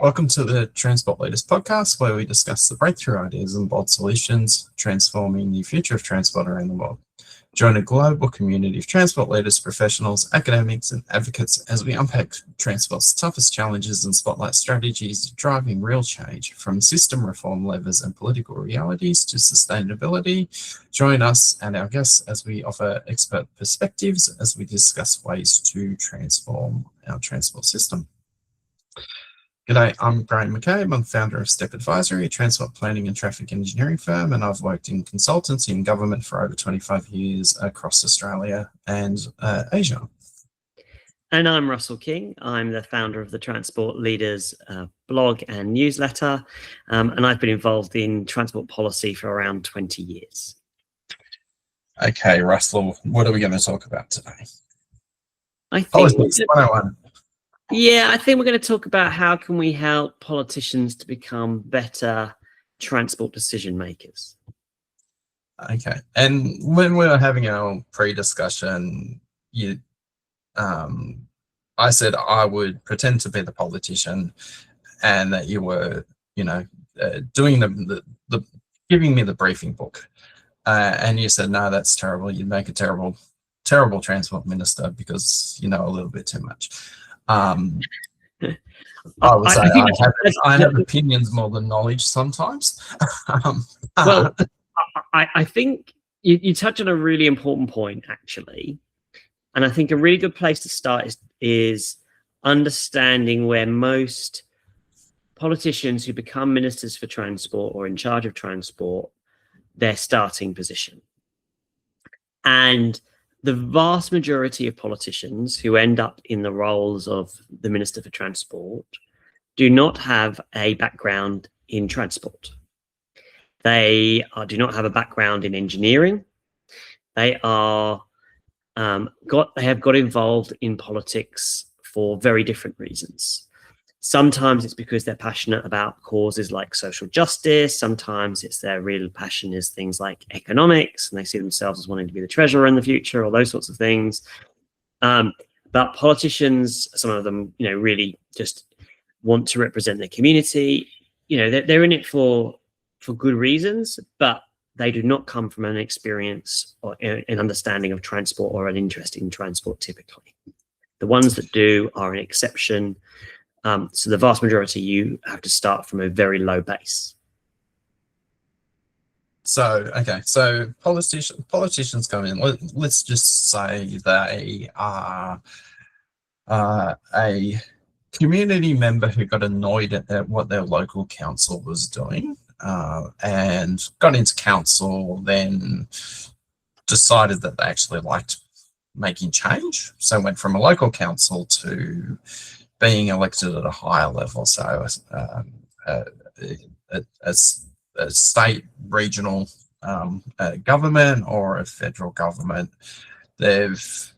Welcome to the Transport Leaders podcast, where we discuss the breakthrough ideas and bold solutions transforming the future of transport around the world. Join a global community of transport leaders, professionals, academics, and advocates as we unpack transport's toughest challenges and spotlight strategies driving real change, from system reform levers and political realities to sustainability. Join us and our guests as we offer expert perspectives as we discuss ways to transform our transport system. G'day, I'm Graham McCabe. I'm founder of Step Advisory, a transport planning and traffic engineering firm, and I've worked in consultancy and government for over 25 years across Australia and Asia. And I'm Russell King. I'm the founder of the Transport Leaders blog and newsletter, and I've been involved in transport policy for around 20 years. Okay, Russell, what are we going to talk about today? I think Politics 101. Yeah, I think we're going to talk about how can we help politicians to become better transport decision makers. Okay, and when we were having our pre-discussion, I said I would pretend to be the politician, and that you were, doing the giving me the briefing book, and you said no, that's terrible. You'd make a terrible transport minister because you know a little bit too much. I would say I have opinions more than knowledge sometimes. Well, I think you touch on a really important point, actually. And I think a really good place to start is understanding where most politicians who become ministers for transport or in charge of transport, their starting position. And the vast majority of politicians who end up in the roles of the Minister for Transport do not have a background in transport. They do not have a background in engineering. They have got involved in politics for very different reasons. Sometimes it's because they're passionate about causes like social justice. Sometimes it's their real passion is things like economics, and they see themselves as wanting to be the treasurer in the future, or those sorts of things. But politicians, some of them, really just want to represent their community. They're in it for good reasons, but they do not come from an experience or an understanding of transport or an interest in transport typically. The ones that do are an exception. So the vast majority, you have to start from a very low base. So politicians come in. Let's just say they are a community member who got annoyed at what their local council was doing, and got into council, then decided that they actually liked making change. So went from a local council to being elected at a higher level, so a state, regional government or a federal government. They've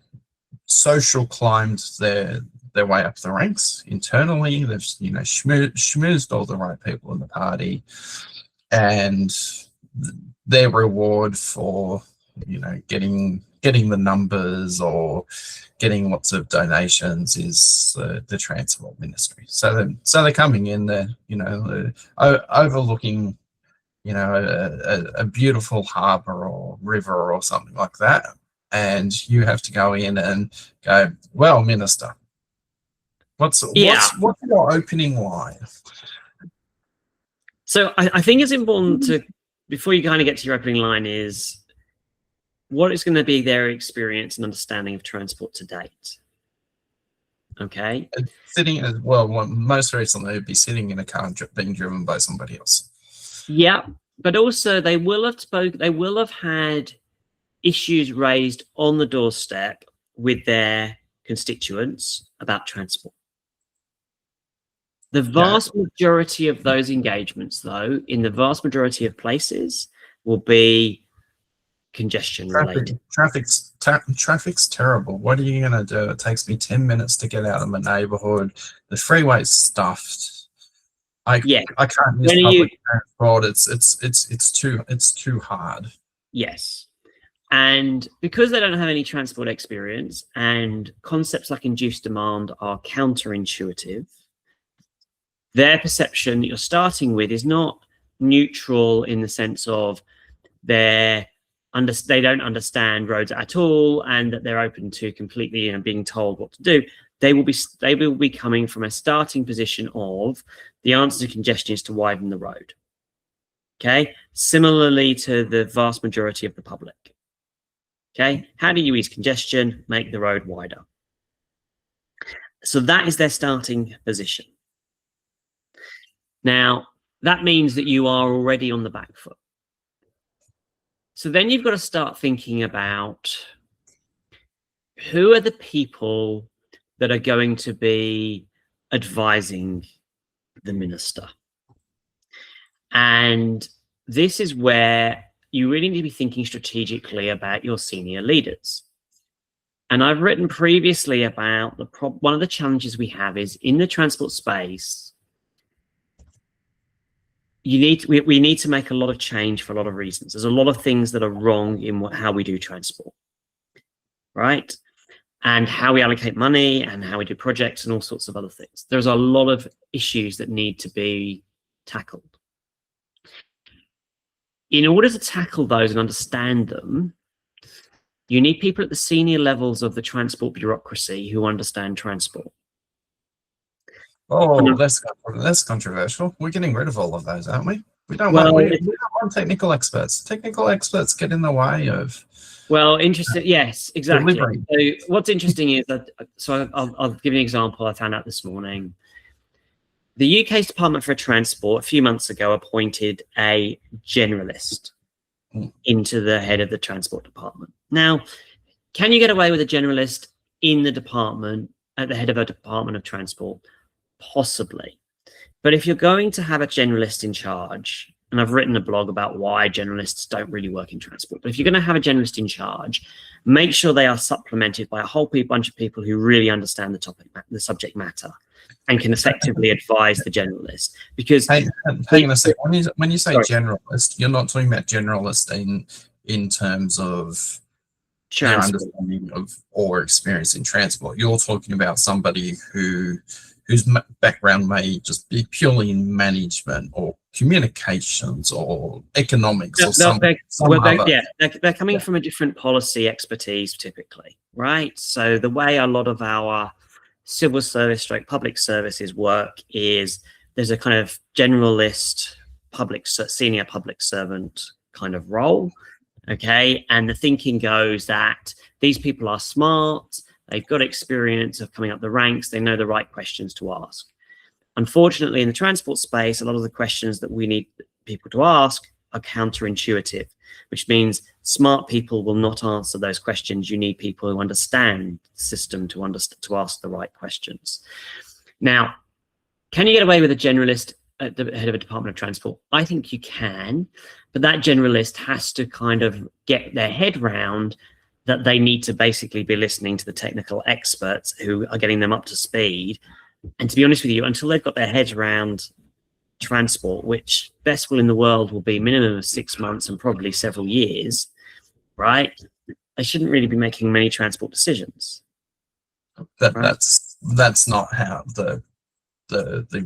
social climbed their way up the ranks internally. They've schmoozed all the right people in the party, and their reward for getting the numbers or getting lots of donations is the transport ministry. So they're coming in there, overlooking, a beautiful harbour or river or something like that, and you have to go in and go, well, Minister, what's your opening line? So I think it's important to, before you kind of get to your opening line, is what is going to be their experience and understanding of transport to date. Okay. Most recently, it'd be sitting in a car being driven by somebody else. Yeah, but also they will have had issues raised on the doorstep with their constituents about transport. The vast majority of those engagements, though, in the vast majority of places, will be congestion related. Traffic's terrible. What are you going to do? It takes me 10 minutes to get out of my neighborhood. The freeway's stuffed. I can't use public transport. It's too hard. Yes. And because they don't have any transport experience, and concepts like induced demand are counterintuitive, their perception that you're starting with is not neutral in the sense of they don't understand roads at all and that they're open to completely being told what to do. They will be coming from a starting position of the answer to congestion is to widen the road. Okay, similarly to the vast majority of the public. Okay, how do you ease congestion? Make the road wider. So that is their starting position. Now, that means that you are already on the back foot. So then you've got to start thinking about who are the people that are going to be advising the minister. And this is where you really need to be thinking strategically about your senior leaders. And I've written previously about one of the challenges we have is in the transport space, we need to make a lot of change for a lot of reasons. There's a lot of things that are wrong in how we do transport, right? And how we allocate money and how we do projects and all sorts of other things. There's a lot of issues that need to be tackled. In order to tackle those and understand them, you need people at the senior levels of the transport bureaucracy who understand transport. Oh, that's controversial. We're getting rid of all of those, aren't we? We don't want technical experts. Technical experts get in the way of. Well, interesting. Yes, exactly. Delivery. So what's interesting is that. So I'll give you an example I found out this morning. The UK's Department for Transport a few months ago appointed a generalist into the head of the transport department. Now, can you get away with a generalist in the department at the head of a department of transport? Possibly. But if you're going to have a generalist in charge, and I've written a blog about why generalists don't really work in transport, but if you're going to have a generalist in charge, make sure they are supplemented by a whole bunch of people who really understand the subject matter and can effectively advise the generalist. Because hang on a second. When you say generalist, you're not talking about generalist in terms of their understanding of or experience in transport. You're talking about somebody whose background may just be purely in management or communications or economics or something. They're coming from a different policy expertise typically, right? So the way a lot of our civil service public services work is there's a kind of generalist senior public servant kind of role, okay? And the thinking goes that these people are smart, they've got experience of coming up the ranks, they know the right questions to ask. Unfortunately, in the transport space, a lot of the questions that we need people to ask are counterintuitive, which means smart people will not answer those questions. You need people who understand the system to ask the right questions. Now, can you get away with a generalist at the head of a department of transport? I think you can, but that generalist has to kind of get their head round that they need to basically be listening to the technical experts who are getting them up to speed. And to be honest with you, until they've got their heads around transport, which best will in the world will be minimum of 6 months and probably several years, right? They shouldn't really be making many transport decisions. That's not how the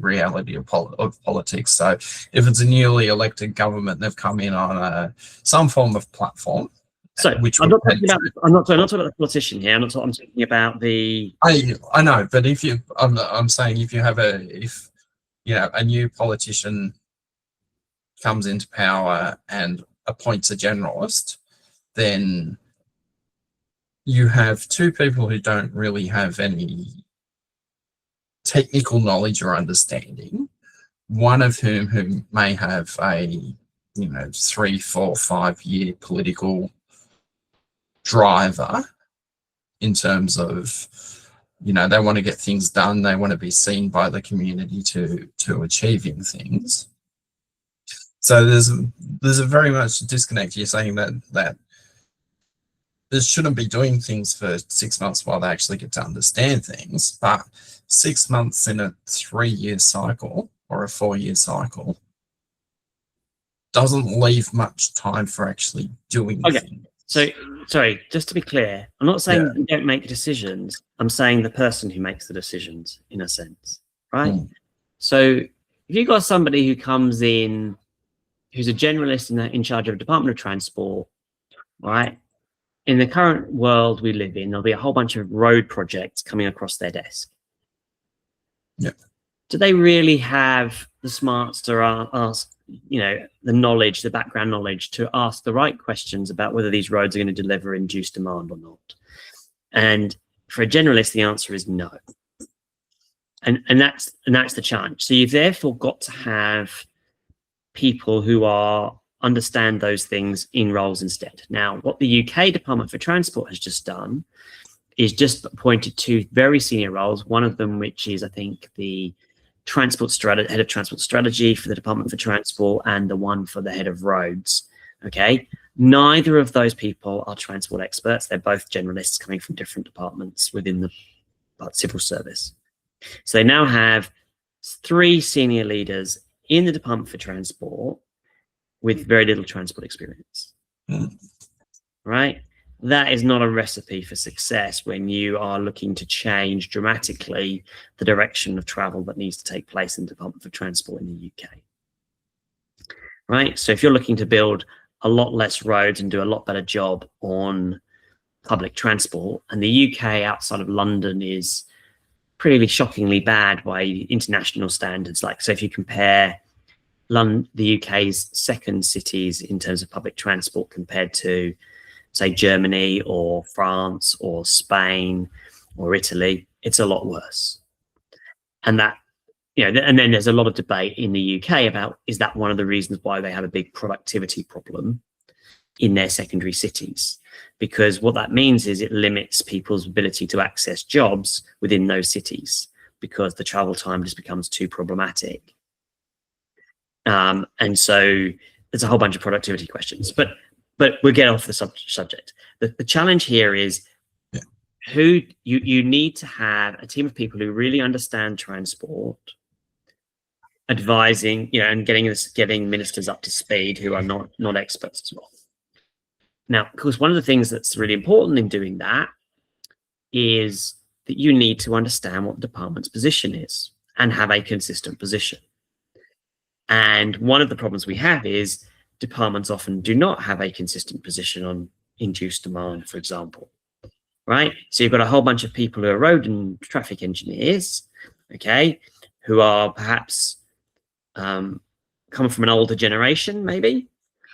reality of politics. So if it's a newly elected government, they've come in on some form of platform. So I'm not talking about the politician here. I'm talking about the. I know, but I'm saying if you have a new politician comes into power and appoints a generalist, then you have two people who don't really have any technical knowledge or understanding. One of who may have a 3, 4, 5 year political driver in terms of they want to get things done, they want to be seen by the community to achieving things. So there's a very much disconnect. You're saying that they shouldn't be doing things for 6 months while they actually get to understand things, but 6 months in a 3-year cycle or a 4-year cycle doesn't leave much time for actually doing things. So, sorry, just to be clear, I'm not saying you don't make decisions. I'm saying the person who makes the decisions, in a sense, right? So if you've got somebody who comes in, who's a generalist in charge of a Department of Transport, right? In the current world we live in, there'll be a whole bunch of road projects coming across their desk. Yeah. Do they really have the smarts to ask, the knowledge, the background knowledge to ask the right questions about whether these roads are going to deliver induced demand or not? And for a generalist, the answer is no. And that's the challenge. So you've therefore got to have people who understand those things in roles instead. Now, what the UK Department for Transport has just done is just appointed two very senior roles. One of them, which is, I think, the head of transport strategy for the Department for Transport, and the one for the head of roads. Okay, neither of those people are transport experts. They're both generalists coming from different departments within the civil service. So they now have three senior leaders in the Department for Transport with very little transport experience. Right? That is not a recipe for success when you are looking to change dramatically the direction of travel that needs to take place in the Department for Transport in the UK. Right? So if you're looking to build a lot less roads and do a lot better job on public transport, and the UK outside of London is pretty shockingly bad by international standards. Like, so if you compare the UK's second cities in terms of public transport compared to, say, Germany or France or Spain or Italy, it's a lot worse. And that, and then there's a lot of debate in the UK about, is that one of the reasons why they have a big productivity problem in their secondary cities? Because what that means is it limits people's ability to access jobs within those cities because the travel time just becomes too problematic. And so there's a whole bunch of productivity questions, but we'll get off the subject. The challenge here is who you need to have a team of people who really understand transport, advising, and getting ministers up to speed who are not experts as well. Now, of course, one of the things that's really important in doing that is that you need to understand what the department's position is and have a consistent position. And one of the problems we have is departments often do not have a consistent position on induced demand, for example, right? So you've got a whole bunch of people who are road and traffic engineers, okay, who are perhaps come from an older generation, maybe,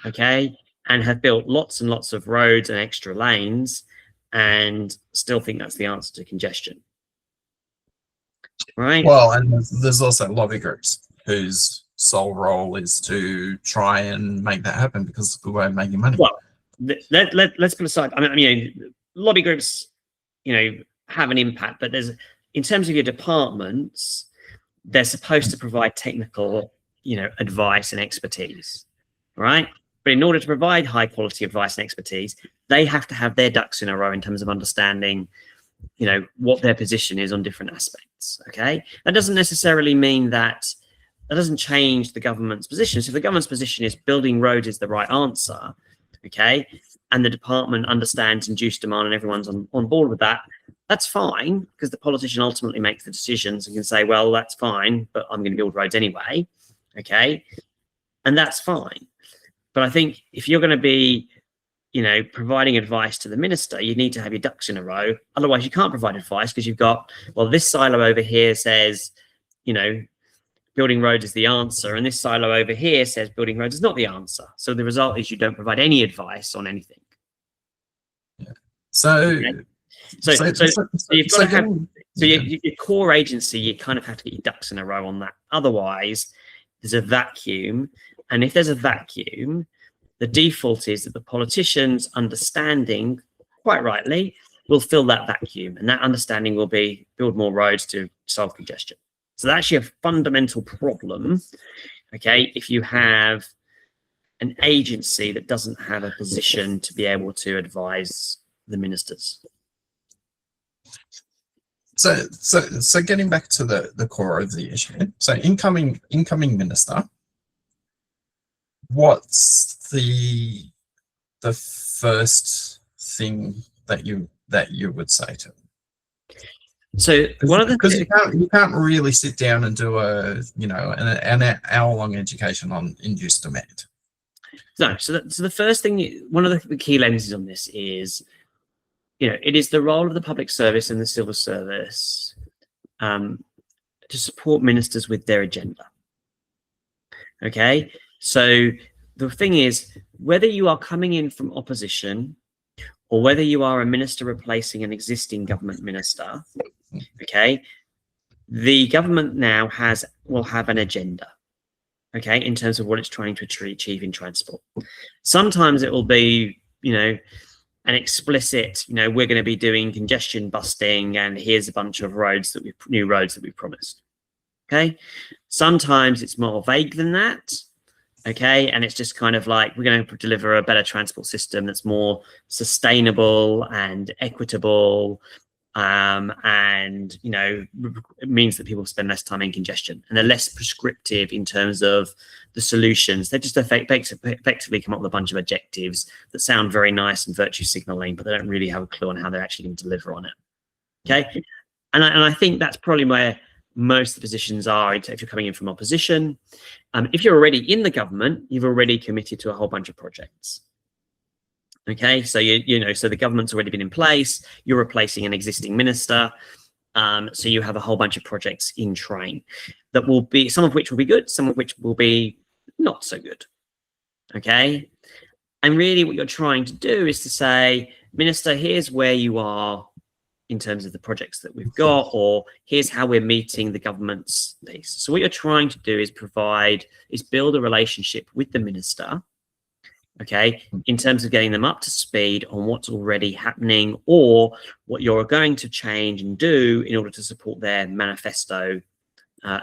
okay, and have built lots and lots of roads and extra lanes and still think that's the answer to congestion, right? Well, and there's also lobby groups whose sole role is to try and make that happen because it's a good way of making money. Well, let's put aside, I mean, lobby groups, have an impact, but in terms of your departments, they're supposed to provide technical, advice and expertise, right? But in order to provide high quality advice and expertise, they have to have their ducks in a row in terms of understanding, what their position is on different aspects. Okay, that doesn't necessarily mean that doesn't change the government's position. So if the government's position is building roads is the right answer, okay, and the department understands induced demand and everyone's on board with that, that's fine, because the politician ultimately makes the decisions and can say, well, that's fine, but I'm going to build roads anyway, okay, and that's fine. But I think if you're going to be, providing advice to the minister, you need to have your ducks in a row. Otherwise, you can't provide advice because you've got, well, this silo over here says, building roads is the answer, and this silo over here says building roads is not the answer. So the result is you don't provide any advice on anything. Yeah. So you've got to have your core agency. You kind of have to get your ducks in a row on that. Otherwise, there's a vacuum, and if there's a vacuum, the default is that the politicians' understanding, quite rightly, will fill that vacuum, and that understanding will be build more roads to solve congestion. So that's actually a fundamental problem, okay, if you have an agency that doesn't have a position to be able to advise the ministers. So getting back to the core of the issue. So incoming minister, what's the first thing that you would say to them? So one of the because you can't really sit down and do an hour-long education on induced demand. No, so the first thing, one of the key lenses on this is, it is the role of the public service and the civil service to support ministers with their agenda. Okay, so the thing is, whether you are coming in from opposition or whether you are a minister replacing an existing government minister, okay, the government now will have an agenda, okay, in terms of what it's trying to achieve in transport. Sometimes it will be, an explicit, we're going to be doing congestion busting and here's a bunch of new roads that we've promised. Okay. Sometimes it's more vague than that. Okay. And it's just kind of like, we're going to deliver a better transport system that's more sustainable and equitable. And, it means that people spend less time in congestion and they're less prescriptive in terms of the solutions. They just effectively come up with a bunch of objectives that sound very nice and virtue signaling, but they don't really have a clue on how they're actually going to deliver on it. Okay. And I think that's probably where most of the positions are if you're coming in from opposition. If you're already in the government, you've already committed to a whole bunch of projects. Okay, so so the government's already been in place. You're replacing an existing minister, so you have a whole bunch of projects in train that will be, some of which will be good, some of which will be not so good. Okay, and really what you're trying to do is to say, Minister, here's where you are in terms of the projects that we've got, or here's how we're meeting the government's piece. So what you're trying to do is build a relationship with the minister, okay, in terms of getting them up to speed on what's already happening or what you're going to change and do in order to support their manifesto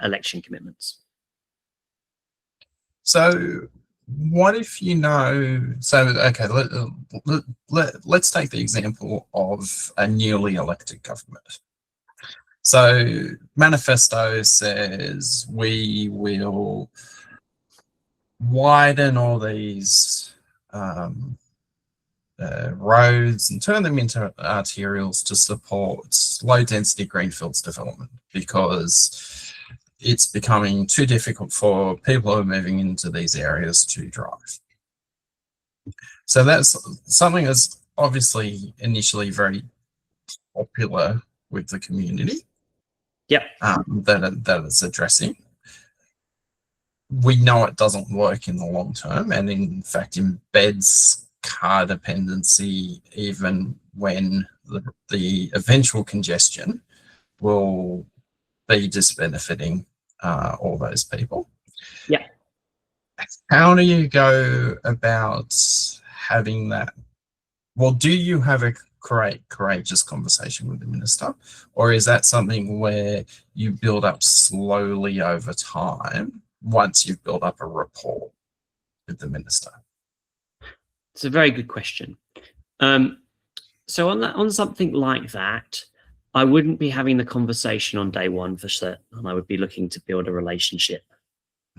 election commitments. So what if okay, let's take the example of a newly elected government. So manifesto says we will widen all these roads and turn them into arterials to support low density greenfields development because it's becoming too difficult for people who are moving into these areas to drive. So that's something that's obviously initially very popular with the community. Yep. That it's addressing. We know it doesn't work in the long term, and in fact embeds car dependency even when the eventual congestion will be disbenefiting all those people. Yeah. How do you go about having that? Well, do you have a courageous conversation with the minister, or is that something where you build up slowly over time once you've built up a rapport with the minister? It's a very good question. So on something like that, I wouldn't be having the conversation on day one for certain, and I would be looking to build a relationship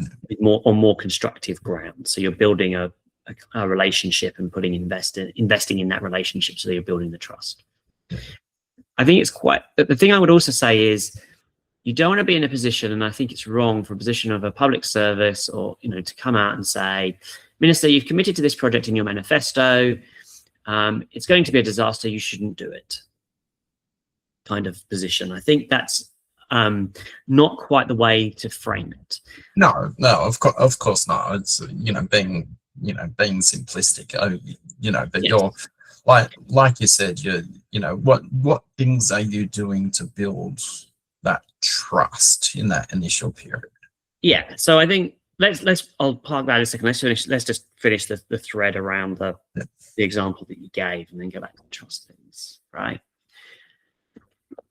on more constructive ground. So you're building a relationship and investing in that relationship, so you're building the trust. I think it's the thing I would also say is you don't want to be in a position, and I think it's wrong for a position of a public service or to come out and say, Minister, you've committed to this project in your manifesto. It's going to be a disaster. You shouldn't do it. Kind of position. I think that's not quite the way to frame it. No, of course not. It's being simplistic. But you're like you said, what things are you doing to build that trust in that initial period? Yeah. So I think I'll park that a second. Let's just finish the thread around the example that you gave, and then go back to the trust things, right?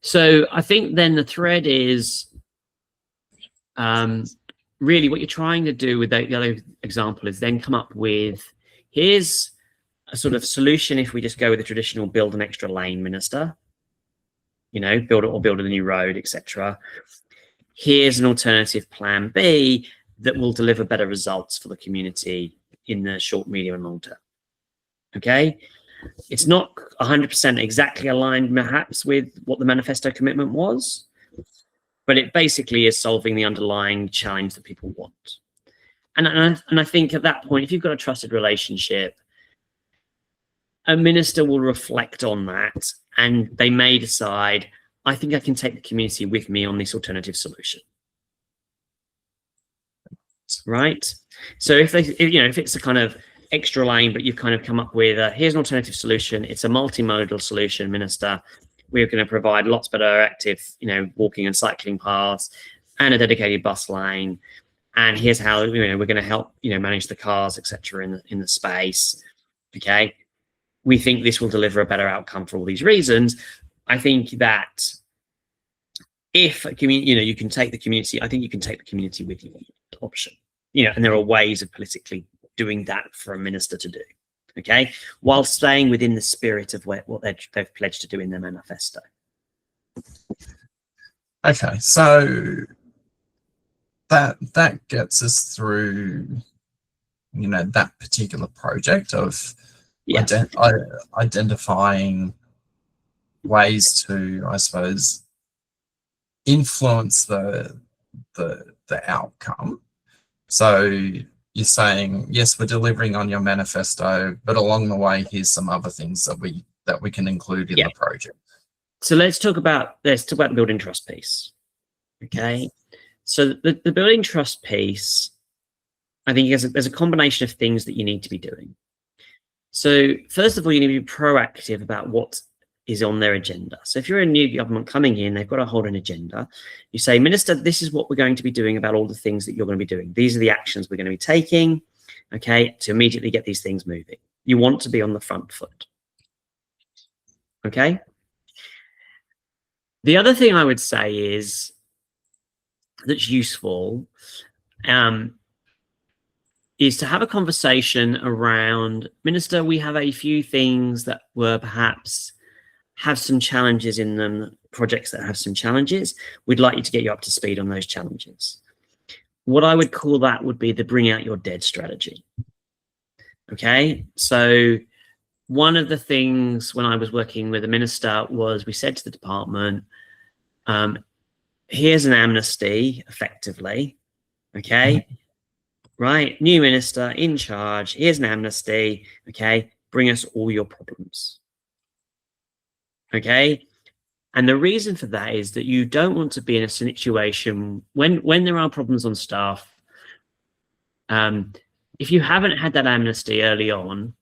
So I think then the thread is really what you're trying to do with the other example is then come up with, here's a sort of solution if we just go with the traditional build an extra lane minister, build a new road, etc. Here's an alternative plan B that will deliver better results for the community in the short, medium, and long term. Okay. It's not 100% exactly aligned perhaps with what the manifesto commitment was, but it basically is solving the underlying challenge that people want. And I think at that point, if you've got a trusted relationship, a minister will reflect on that, and they may decide, I think I can take the community with me on this alternative solution. Right? So if it's a kind of extra lane, but you've kind of come up with here's an alternative solution. It's a multimodal solution, minister. We're going to provide lots better active, walking and cycling paths and a dedicated bus lane. And here's how we're going to help manage the cars, etc. in the space. Okay, we think this will deliver a better outcome for all these reasons. I think that if a community, you can take the community. I think you can take the community with you. Option, and there are ways of politically doing that for a minister to do. Okay, while staying within the spirit of what they've pledged to do in their manifesto. Okay, so that gets us through, that particular project of identifying ways to, I suppose, influence the outcome. So you're saying, yes, we're delivering on your manifesto, but along the way, here's some other things that we can include in the project. So let's talk about the building trust piece. Okay. So the building trust piece, I think there's a combination of things that you need to be doing. So first of all, you need to be proactive about what is on their agenda. So if you're a new government coming in, they've got to hold an agenda. You say, Minister, this is what we're going to be doing about all the things that you're going to be doing. These are the actions we're going to be taking, okay, to immediately get these things moving. You want to be on the front foot. Okay. The other thing I would say is that's useful is to have a conversation around, Minister, we have a few things that were perhaps have some challenges in them, projects that have some challenges. We'd like you to get you up to speed on those challenges. What I would call that would be the bring out your dead strategy. Okay, so one of the things when I was working with a minister was we said to the department, here's an amnesty, effectively, okay? Right, new minister in charge, here's an amnesty, okay? Bring us all your problems, okay? And the reason for that is that you don't want to be in a situation when there are problems on staff, if you haven't had that amnesty early on,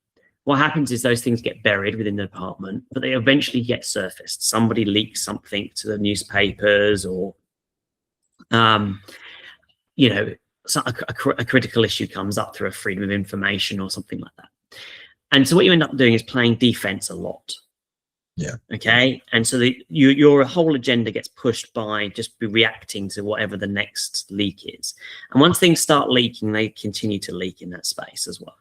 what happens is those things get buried within the department, but they eventually get surfaced. Somebody leaks something to the newspapers, or so a critical issue comes up through a freedom of information or something like that. And so what you end up doing is playing defense a lot. Yeah. Okay. And so your whole agenda gets pushed by just be reacting to whatever the next leak is. And once things start leaking, they continue to leak in that space as well.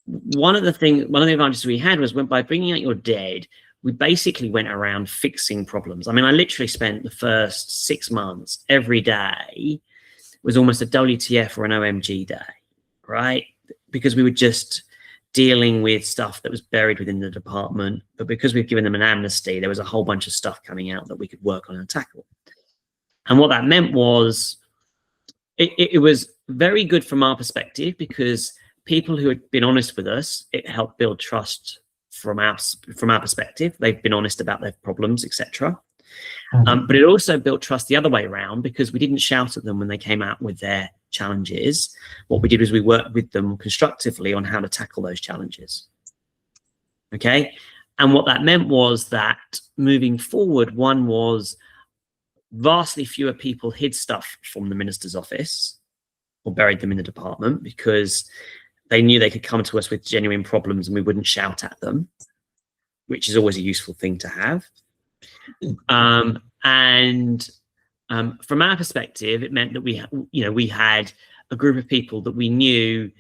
One of the advantages we had was by bringing out your dead, we basically went around fixing problems. I mean, I literally spent the first 6 months, every day was almost a WTF or an OMG day, right? Because we were just dealing with stuff that was buried within the department. But because we've given them an amnesty, there was a whole bunch of stuff coming out that we could work on and tackle. And what that meant was it was very good from our perspective, because people who had been honest with us, it helped build trust from our perspective. They've been honest about their problems, etc. But it also built trust the other way around, because we didn't shout at them when they came out with their challenges. What we did was we worked with them constructively on how to tackle those challenges. Okay. And what that meant was that moving forward, one was vastly fewer people hid stuff from the minister's office or buried them in the department, because they knew they could come to us with genuine problems and we wouldn't shout at them, which is always a useful thing to have. From our perspective, it meant that we had a group of people that we knew,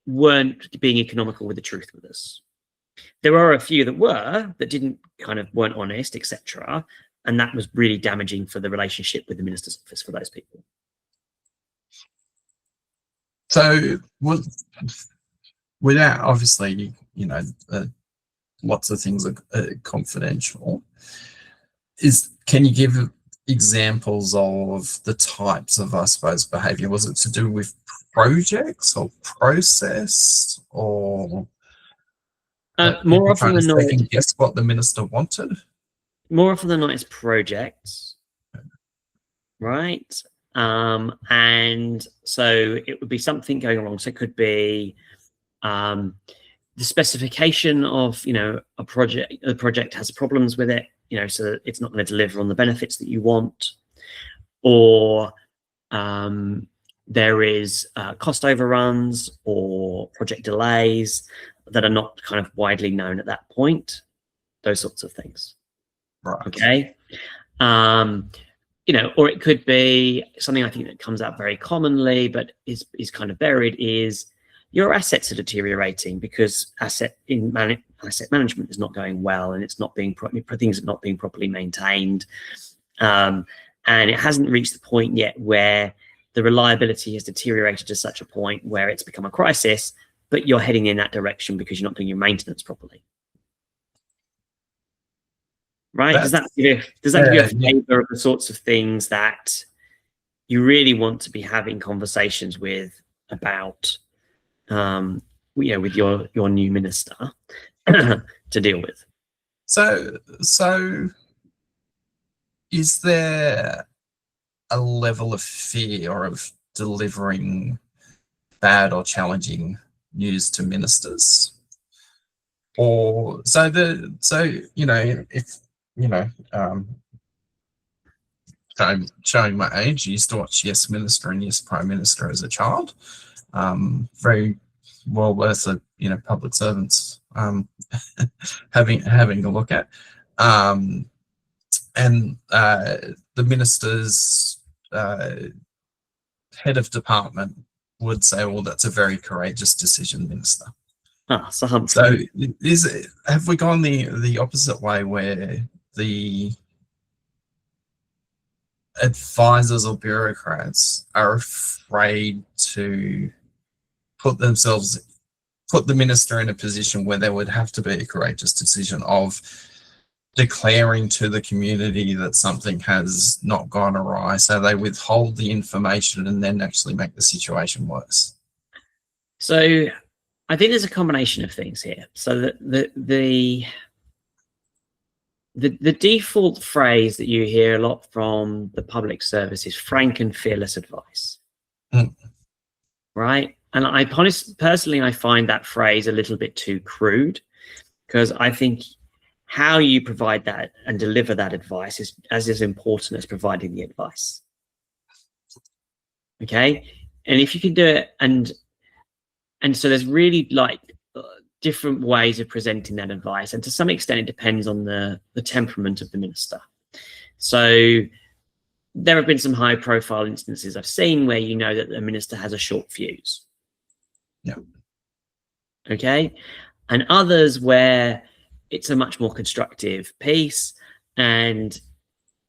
weren't being economical with the truth with us. There are a few that weren't honest, etc. And that was really damaging for the relationship with the minister's office for those people. So without obviously, lots of things are confidential. Can you give examples of the types of, I suppose, behaviour? Was it to do with projects or process, or more often than not, second guess what the minister wanted? More often than not, it's projects, right? And so it would be something going wrong. So it could be the specification of, a project. The project has problems with it, so it's not going to deliver on the benefits that you want, or there is cost overruns or project delays that are not kind of widely known at that point. Those sorts of things. Right. Okay. Or it could be something I think that comes out very commonly, but is kind of buried, is your assets are deteriorating because asset management is not going well, and it's not being things are not being properly maintained, and it hasn't reached the point yet where the reliability has deteriorated to such a point where it's become a crisis, but you're heading in that direction because you're not doing your maintenance properly. Right? Does that give you a flavor of the sorts of things that you really want to be having conversations with about, with your new minister to deal with? So is there a level of fear of delivering bad or challenging news to ministers? Or showing my age, I used to watch Yes Minister and Yes Prime Minister as a child. Very well worth of public servants having a look at. And the minister's head of department would say, well, that's a very courageous decision, Minister. So have we gone the opposite way, where the advisors or bureaucrats are afraid to put the minister in a position where there would have to be a courageous decision of declaring to the community that something has not gone awry, so they withhold the information and then actually make the situation worse? So I think there's a combination of things here. So the default phrase that you hear a lot from the public service is frank and fearless advice. Right? And I personally find that phrase a little bit too crude, because I think how you provide that and deliver that advice is as important as providing the advice. Okay? And if you can do it, and so there's really different ways of presenting that advice, and to some extent it depends on the temperament of the minister. So there have been some high profile instances I've seen where that the minister has a short fuse. Yeah. Okay. And others where it's a much more constructive piece. And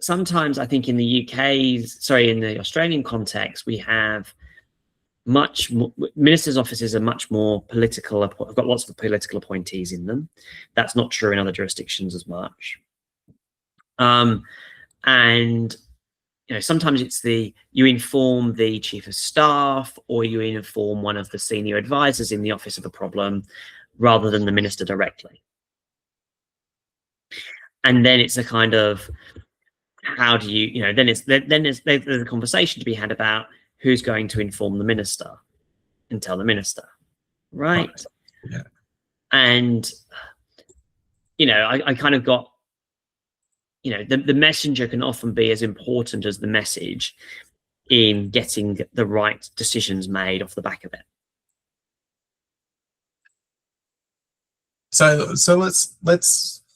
sometimes I think in the Australian context, we have much more, ministers' offices are much more political. I've got lots of political appointees in them. That's not true in other jurisdictions as much. And sometimes it's you inform the chief of staff, or you inform one of the senior advisors in the office of a problem, rather than the minister directly. And then it's a kind of, how do you, then there's a conversation to be had about who's going to inform the minister and tell the minister, right? Yeah. And I kind of got, the messenger can often be as important as the message in getting the right decisions made off the back of it. So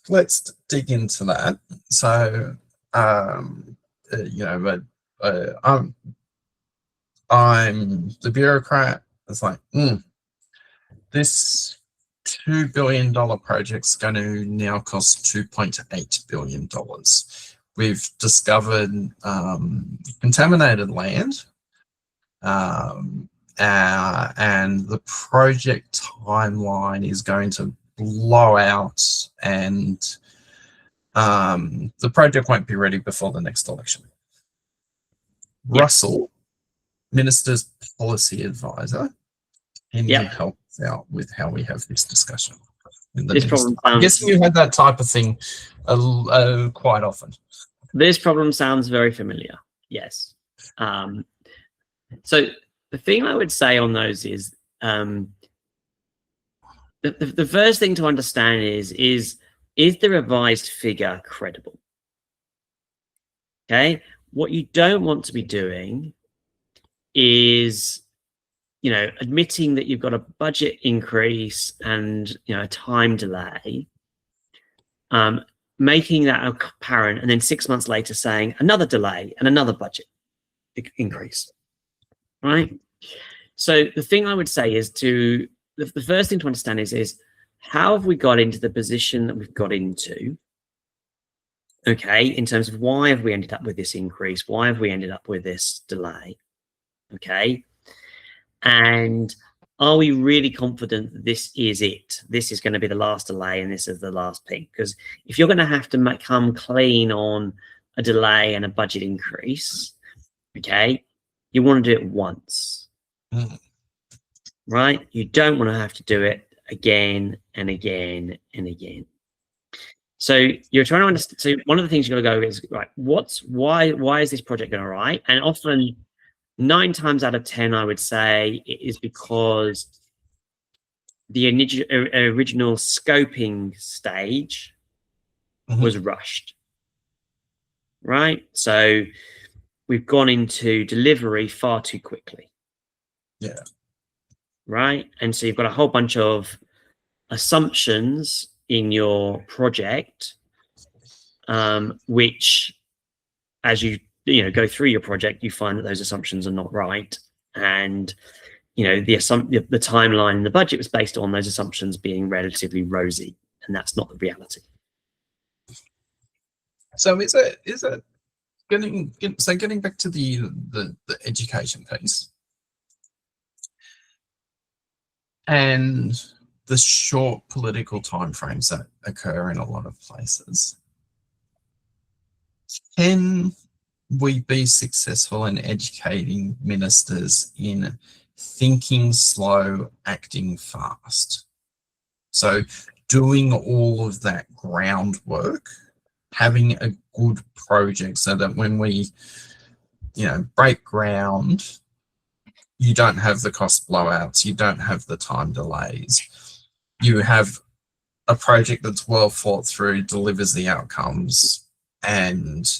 let's dig into that. So I'm the bureaucrat. It's like, this $2 billion project's going to now cost $2.8 billion. We've discovered contaminated land, and the project timeline is going to blow out, and the project won't be ready before the next election. Yeah. Russell, Minister's policy advisor, can you help us out with how we have this discussion? I'm guessing you had that type of thing quite often. This problem sounds very familiar. Yes. So the thing I would say on those is the first thing to understand is the revised figure credible? Okay. What you don't want to be doing is, admitting that you've got a budget increase and, a time delay, making that apparent, and then 6 months later saying another delay and another budget increase, right? So the thing I would say is the first thing to understand is how have we got into the position that we've got into, okay, in terms of why have we ended up with this increase? Why have we ended up with this delay? Okay. And are we really confident that this is it? This is going to be the last delay and this is the last peak? Because if you're going to have to come clean on a delay and a budget increase, okay, you want to do it once, right? You don't want to have to do it again and again and again. So you're trying to understand. So one of the things you've got to go is, right, why is this project going to write? And often 9 times out of 10, I would say it is because the original scoping stage was rushed, right? So we've gone into delivery far too quickly. Yeah. Right. And so you've got a whole bunch of assumptions in your project, which, as you go through your project, you find that those assumptions are not right, and the timeline and the budget was based on those assumptions being relatively rosy, and that's not the reality. So is it getting back to the education piece and the short political timeframes that occur in a lot of places? Can we be successful in educating ministers in thinking slow, acting fast? So doing all of that groundwork, having a good project so that when we, break ground, you don't have the cost blowouts, you don't have the time delays, you have a project that's well thought through, delivers the outcomes, and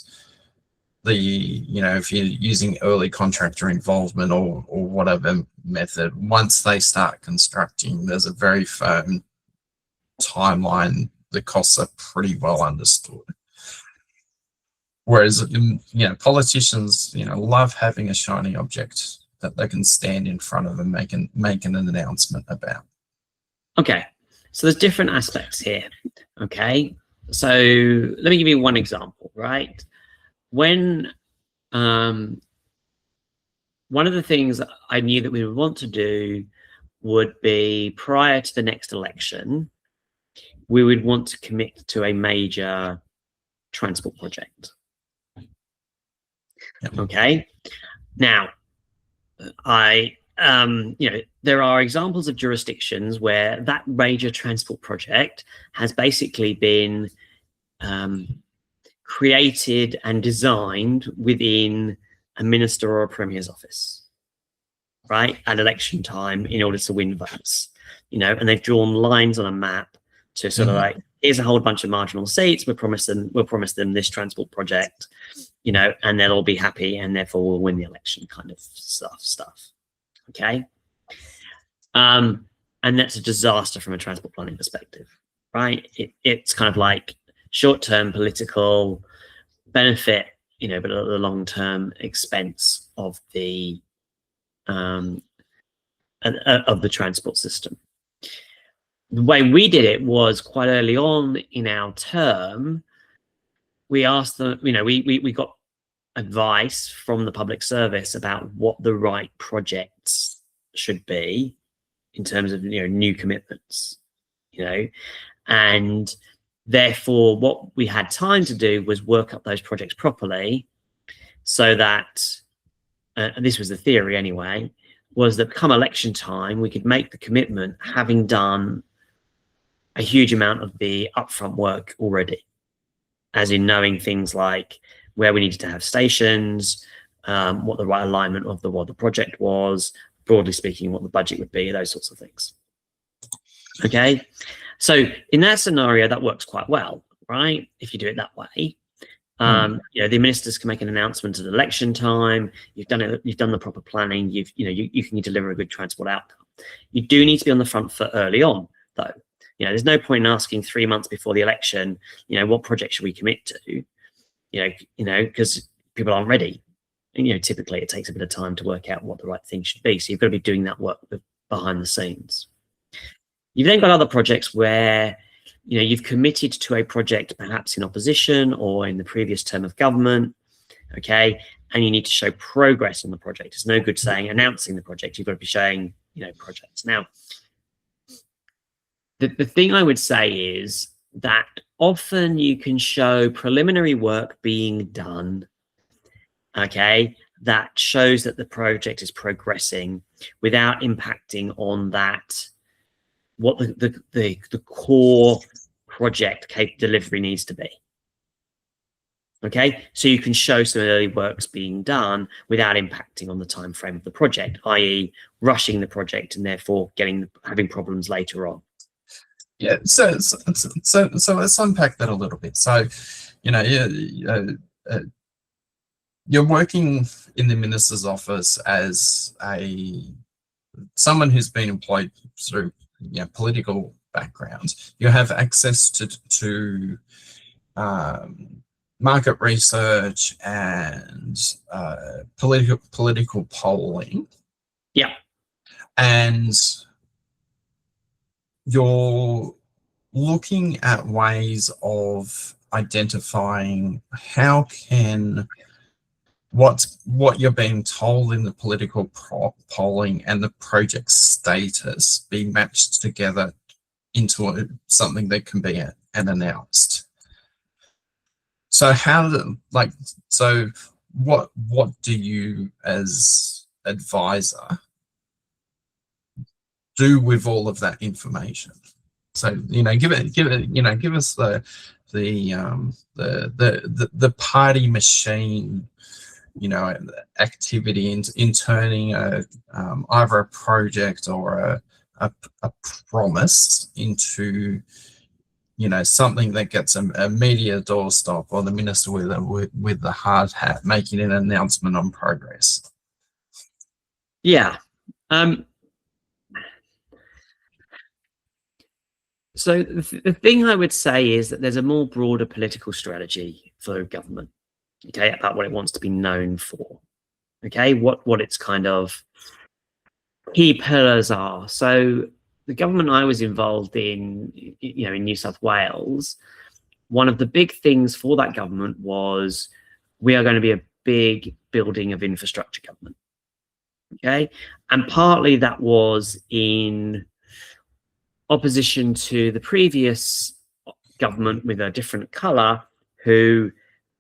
if you're using early contractor involvement or whatever method, once they start constructing, there's a very firm timeline. The costs are pretty well understood. Whereas, politicians, love having a shiny object that they can stand in front of and make an announcement about. Okay, so there's different aspects here. Okay, so let me give you one example, right? When one of the things that I knew that we would want to do would be, prior to the next election, we would want to commit to a major transport project. Yep. Okay. Now, there are examples of jurisdictions where that major transport project has basically been created and designed within a minister or a premier's office, right, at election time, in order to win votes, and they've drawn lines on a map to sort of like, here's a whole bunch of marginal seats, we'll promise them this transport project, and they'll all be happy, and therefore we'll win the election, kind of stuff. Okay. And that's a disaster from a transport planning perspective, right? It's kind of like short-term political benefit, but at the long-term expense of the transport system. The way we did it was quite early on in our term. We asked them, we got advice from the public service about what the right projects should be in terms of new commitments, and therefore what we had time to do was work up those projects properly, so that and this was the theory anyway, was that come election time we could make the commitment having done a huge amount of the upfront work already, as in knowing things like where we needed to have stations, what the right alignment of what the project was, broadly speaking, what the budget would be, those sorts of things. Okay, so in that scenario, that works quite well, right? If you do it that way, the ministers can make an announcement at election time. You've done it. You've done the proper planning. You can deliver a good transport outcome. You do need to be on the front foot early on, though. There's no point in asking 3 months before the election, what project should we commit to? Because people aren't ready. And, typically it takes a bit of time to work out what the right thing should be. So you've got to be doing that work behind the scenes. You've then got other projects where, you've committed to a project perhaps in opposition or in the previous term of government, okay, and you need to show progress on the project. It's no good saying announcing the project. You've got to be showing, projects. Now, the thing I would say is that often you can show preliminary work being done, okay, that shows that the project is progressing without impacting on that, what the core project delivery needs to be. Okay, so you can show some early works being done without impacting on the time frame of the project, i.e. rushing the project and therefore having problems later on. Yeah, so let's unpack that a little bit. So, you're working in the minister's office as someone who's been employed through political background. You have access to market research and political polling. Yeah, and you're looking at ways of identifying how can what you're being told in the political polling and the project status be matched together into something that can be announced. So what do you as advisor do with all of that information? So give us the party machine, activity in turning either a project or a promise into something that gets a media doorstop, or the minister with the hard hat making an announcement on progress. Yeah. So the thing I would say is that there's a more broader political strategy for government, okay, about what it wants to be known for, okay, what its kind of key pillars are. So the government I was involved in, in New South Wales, one of the big things for that government was we are going to be a big building of infrastructure government, okay, and partly that was in opposition to the previous government with a different colour, who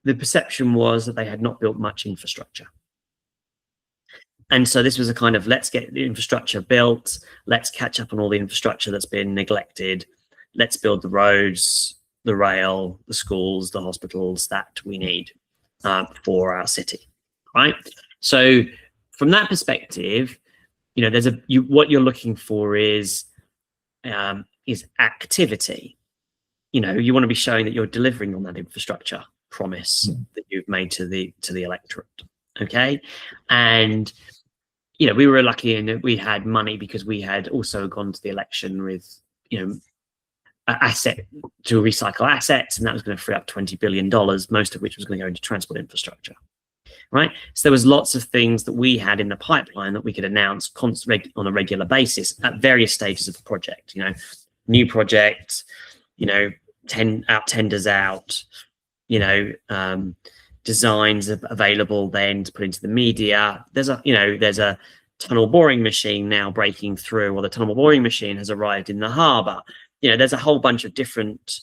the perception was that they had not built much infrastructure. And so this was a kind of, let's get the infrastructure built, let's catch up on all the infrastructure that's been neglected, let's build the roads, the rail, the schools, the hospitals that we need for our city, right? So from that perspective, what you're looking for is activity. You want to be showing that you're delivering on that infrastructure promise that you've made to the electorate, okay? And we were lucky in that we had money because we had also gone to the election with an asset to recycle assets, and that was going to free up $20 billion, most of which was going to go into transport infrastructure, right? So there was lots of things that we had in the pipeline that we could announce on a regular basis at various stages of the project. New projects, tenders out, designs available then to put into the media. There's a tunnel boring machine now breaking through, or the tunnel boring machine has arrived in the harbour. There's a whole bunch of different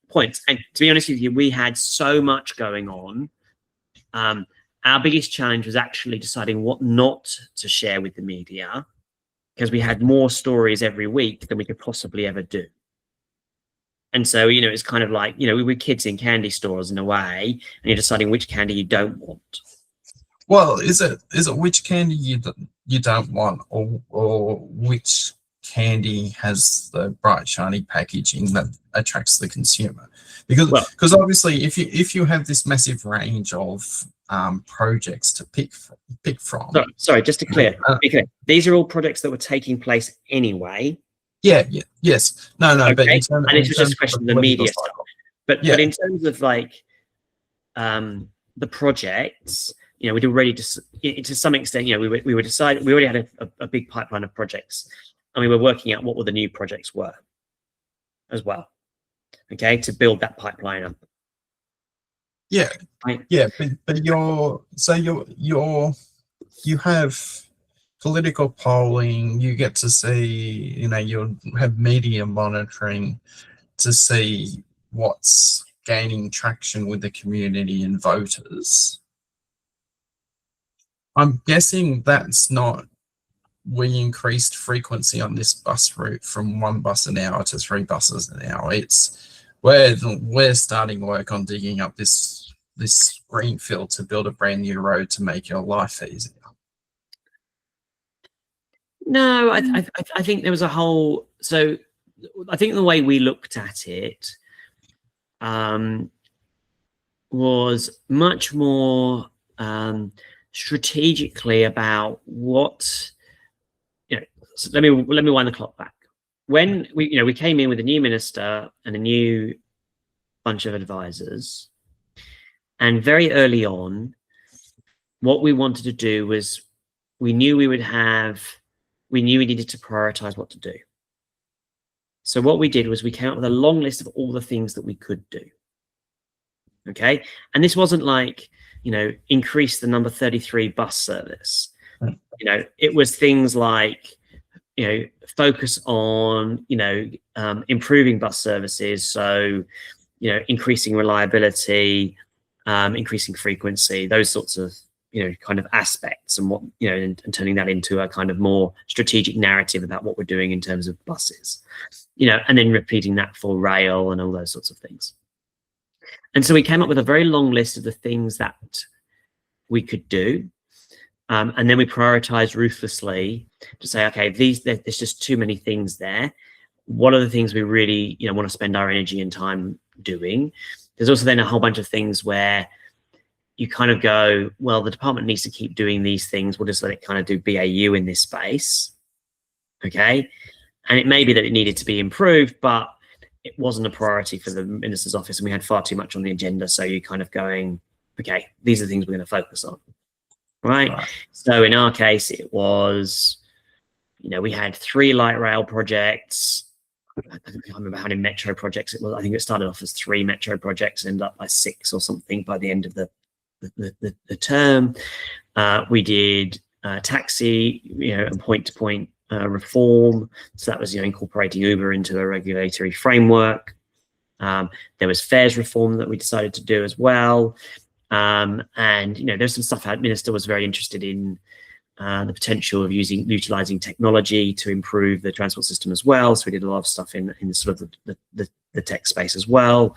points. And to be honest with you, we had so much going on. Our biggest challenge was actually deciding what not to share with the media, because we had more stories every week than we could possibly ever do. And so, it's kind of like, we were kids in candy stores in a way, and you're deciding which candy you don't want. Well, is it which candy you don't want, or which candy has the bright shiny packaging that attracts the consumer? Because obviously, if you have this massive range of projects to pick from. Sorry, just to be clear, these are all projects that were taking place anyway. Yes. No. Okay. But and it was just a question of the media stuff. But in terms of like the projects, we'd already to some extent, we already had a big pipeline of projects, and we were working out what the new projects were as well. Okay, to build that pipeline up. But you have political polling, you get to see, you'll have media monitoring to see what's gaining traction with the community and voters. I'm guessing that's not, we increased frequency on this bus route from 1 bus an hour to 3 buses an hour. It's we're starting work on digging up this greenfield to build a brand new road to make your life easier. No, I think there was a whole. So I think the way we looked at it was much more strategically about what. So let me wind the clock back. When we came in with a new minister and a new bunch of advisors, and very early on, what we wanted to do was we knew we needed to prioritize what to do. So what we did was we came up with a long list of all the things that we could do. Okay, and this wasn't like increase the number 33 bus service. It was things like focus on improving bus services, so increasing reliability, increasing frequency, those sorts of kind of aspects, and what and turning that into a kind of more strategic narrative about what we're doing in terms of buses, and then repeating that for rail and all those sorts of things. And so we came up with a very long list of the things that we could do. And then we prioritized ruthlessly to say, okay, there's just too many things there. What are the things we really, want to spend our energy and time doing? There's also then a whole bunch of things where you kind of go, well, the department needs to keep doing these things. We'll just let it kind of do BAU in this space. Okay. And it may be that it needed to be improved, but it wasn't a priority for the minister's office, and we had far too much on the agenda. So you're kind of going, okay, these are the things we're going to focus on. Right. So in our case, it was, we had 3 light rail projects. I can't remember how many metro projects it was. I think it started off as 3 metro projects, ended up by 6 or something by the end of the term. We did taxi, and point-to-point reform. So that was, incorporating Uber into a regulatory framework. There was fares reform that we decided to do as well. And there's some stuff our minister was very interested in, the potential of utilizing technology to improve the transport system as well. So we did a lot of stuff in sort of the tech space as well.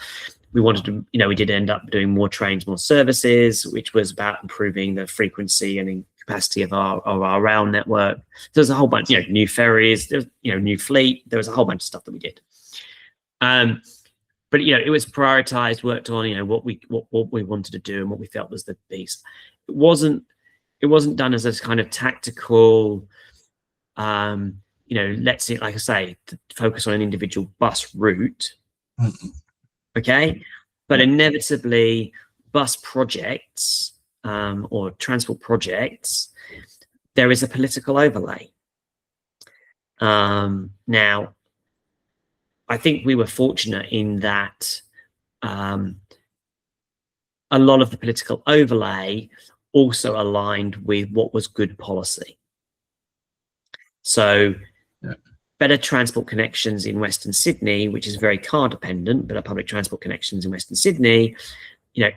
We wanted to, we did end up doing more trains, more services, which was about improving the frequency and capacity of our rail network. There's a whole bunch, new ferries, there's new fleet. There was a whole bunch of stuff that we did. But it was prioritized, worked on, what we wanted to do and what we felt was the piece. It wasn't done as a kind of tactical, let's see, like I say, to focus on an individual bus route. Okay, but inevitably, bus projects or transport projects, there is a political overlay. Now, I think we were fortunate in that a lot of the political overlay also aligned with what was good policy. So Yeah. better transport connections in Western Sydney, which is very car dependent, but public transport connections in Western Sydney,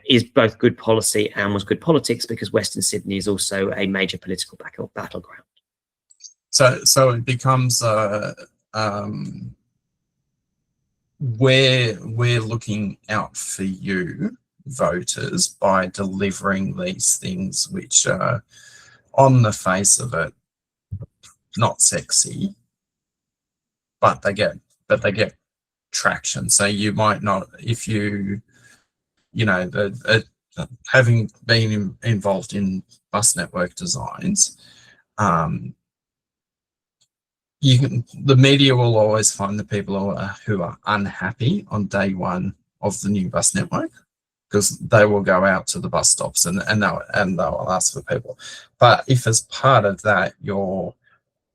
is both good policy and was good politics, because Western Sydney is also a major political battleground. So it becomes we're looking out for you, voters, by delivering these things which are, on the face of it, not sexy, but they get traction. So you might not, if having been involved in bus network designs, the media will always find the people who are unhappy on day one of the new bus network, because they will go out to the bus stops and they'll ask for people. But if as part of that you're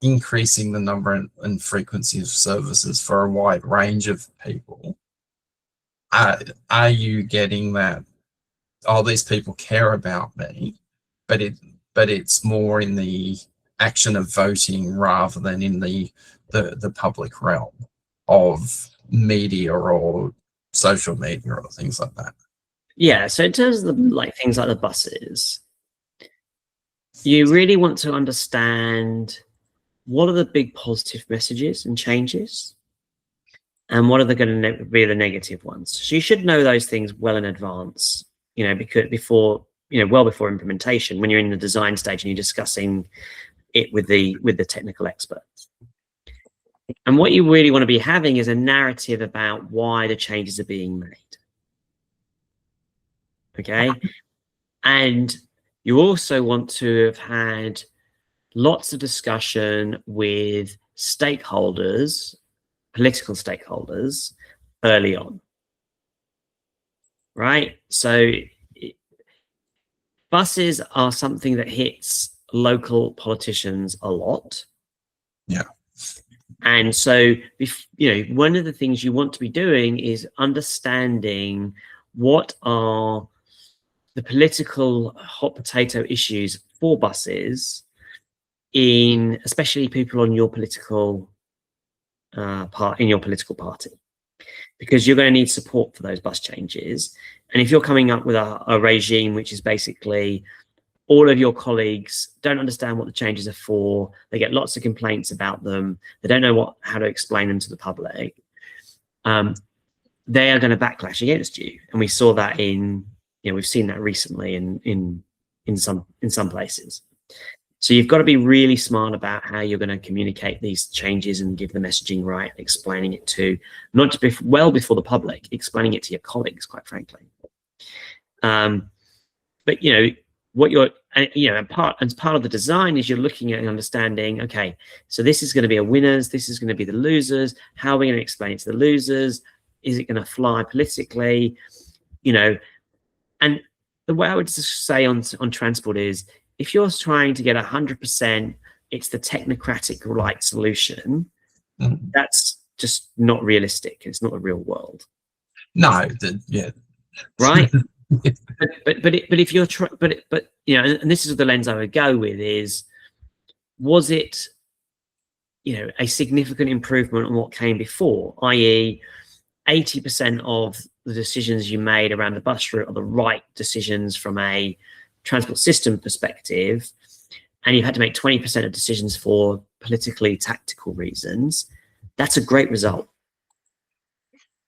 increasing the number and frequency of services for a wide range of people, are you getting that, oh, these people care about me, but it's more in the action of voting rather than in the public realm of media or social media or things like that? Yeah, so in terms of things like the buses, you really want to understand what are the big positive messages and changes, and what are going to be the negative ones. So you should know those things well in advance, because well before implementation, when you're in the design stage and you're discussing it with the technical experts. And what you really want to be having is a narrative about why the changes are being made. Okay. And you also want to have had lots of discussion with stakeholders, political stakeholders, early on. Right? So buses are something that hits local politicians a lot. Yeah. And so, one of the things you want to be doing is understanding what are the political hot potato issues for buses, especially people on your political political party, because you're going to need support for those bus changes. And if you're coming up with a regime which is basically all of your colleagues don't understand what the changes are for, they get lots of complaints about them, they don't know how to explain them to the public, they are going to backlash against you. And we saw that we've seen that recently in some places. So you've got to be really smart about how you're going to communicate these changes and give the messaging right, explaining it to not just well before the public, explaining it to your colleagues, quite frankly. But what you're, part of the design is you're looking at and understanding, okay, so this is going to be a winners, this is going to be the losers. How are we going to explain it to the losers? Is it going to fly politically? And the way I would just say on transport is, if you're trying to get 100%, it's the technocratic right solution. Mm. That's just not realistic. It's not the real world. No, yeah. Right. but if you're and this is the lens I would go with is, was it a significant improvement on what came before, i.e. 80% of the decisions you made around the bus route are the right decisions from a transport system perspective, and you had to make 20% of decisions for politically tactical reasons, that's a great result,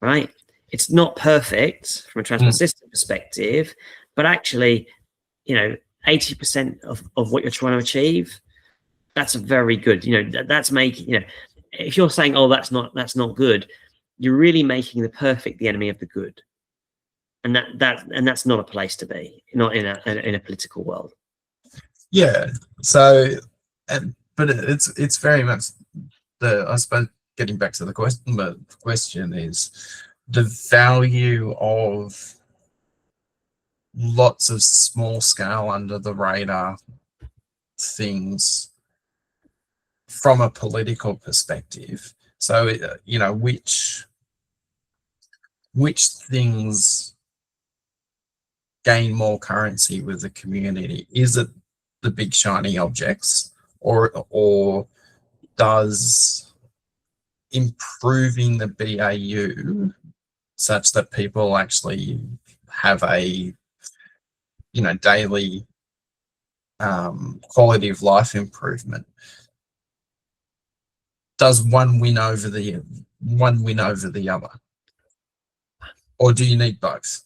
right? It's not perfect from a transport system perspective, but actually, 80% of what you're trying to achieve, that's a very good, that's making, if you're saying, oh, that's not good, you're really making the perfect the enemy of the good. And that's not a place to be, not in a political world. Yeah. So, but it's very much I suppose, getting back to the question. But the question is the value of lots of small scale under the radar things from a political perspective. So, which things gain more currency with the community? Is it the big shiny objects, or does improving the BAU such that people actually have a daily quality of life improvement, does one win over the other, or do you need both?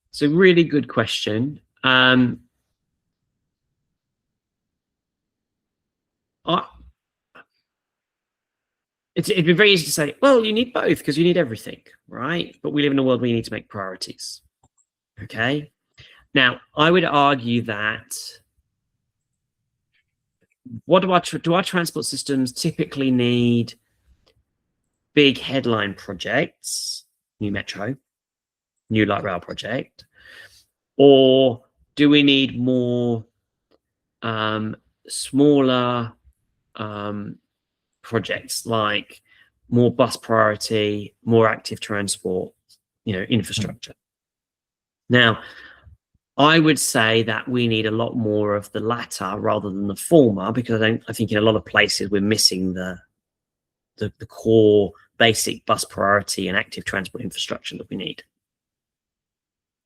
It's a really good question. It'd be very easy to say, well, you need both because you need everything, right? But we live in a world where you need to make priorities. Okay. Now, I would argue that do our transport systems typically need big headline projects, new metro, new light rail project, or do we need more smaller projects like more bus priority, more active transport, infrastructure? Now, I would say that we need a lot more of the latter rather than the former, because I think in a lot of places we're missing the core basic bus priority and active transport infrastructure that we need.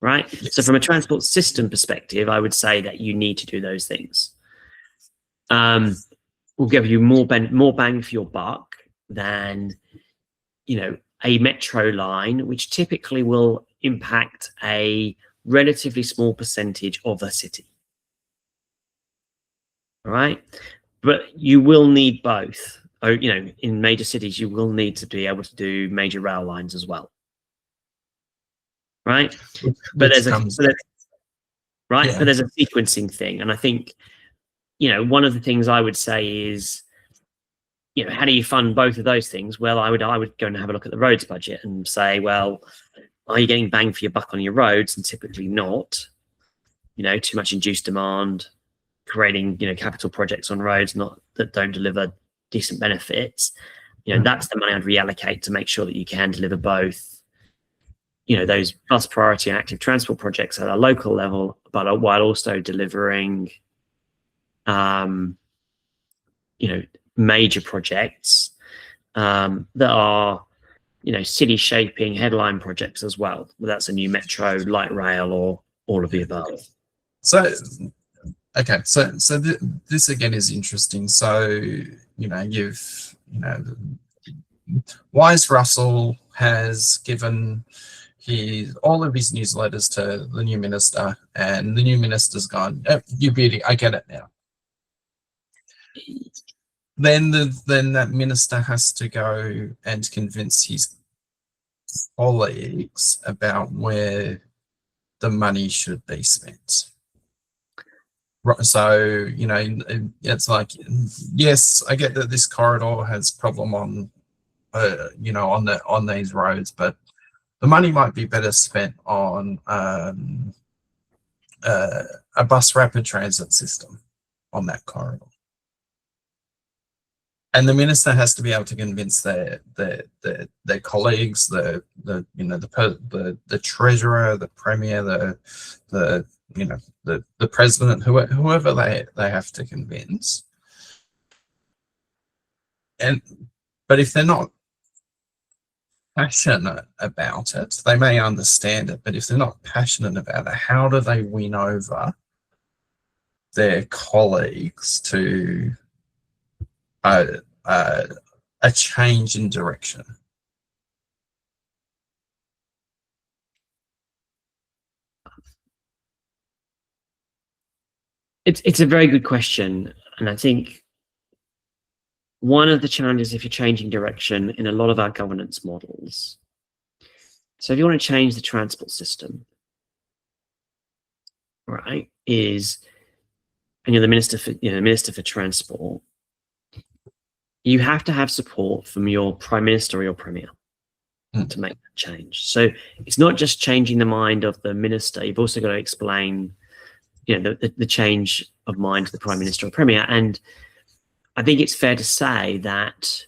Right? Yes. So from a transport system perspective, I would say that you need to do those things. Will give you more bang for your buck than a metro line, which typically will impact a relatively small percentage of a city. All right, but you will need both. In major cities, you will need to be able to do major rail lines as well. Right, but there's a sequencing thing, and I think one of the things I would say is, how do you fund both of those things? Well, I would go and have a look at the roads budget and say, well, are you getting bang for your buck on your roads? And typically not. Too much induced demand, creating capital projects on roads that don't deliver decent benefits. That's the money I'd reallocate to make sure that you can deliver both. Those bus priority and active transport projects at a local level, but while also delivering, major projects that are, city shaping headline projects as well. Whether that's a new metro, light rail, or all of the above. So, okay, so this again is interesting. So, Wise Russell has given all of his newsletters to the new minister, and the new minister's gone, oh, you beauty, I get it now. Then that minister has to go and convince his colleagues about where the money should be spent. So, it's like, yes, I get that this corridor has problem on these roads, but the money might be better spent on a bus rapid transit system on that corridor. And the minister has to be able to convince their colleagues, the treasurer, the premier, the president, whoever they have to convince. But if they're not passionate about it, they may understand it, but if they're not passionate about it, how do they win over their colleagues to a change in direction? It's a very good question, and I think one of the challenges if you're changing direction in a lot of our governance models. So if you want to change the transport system, right, and you're the minister for transport, you have to have support from your prime minister or your premier to make that change. So it's not just changing the mind of the minister. You've also got to explain, the change of mind to the prime minister or premier. And I think it's fair to say that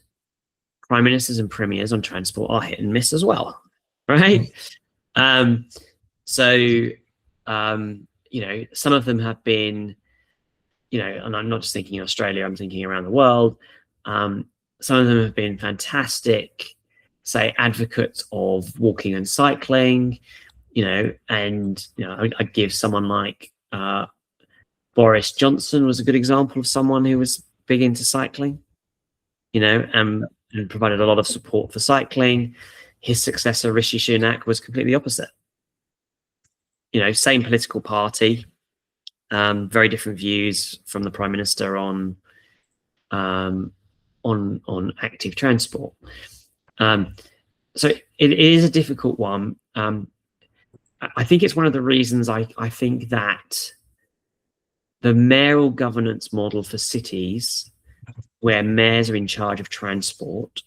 prime ministers and premiers on transport are hit and miss as well, right? So some of them have been and I'm not just thinking in Australia, I'm thinking around the world. Some of them have been fantastic, say, advocates of walking and cycling, I'd give someone like Boris Johnson was a good example of someone who was big into cycling, and provided a lot of support for cycling. His successor, Rishi Sunak, was completely opposite. Same political party, very different views from the Prime Minister on active transport. So it is a difficult one. I think it's one of the reasons I think that the mayoral governance model for cities, where mayors are in charge of transport,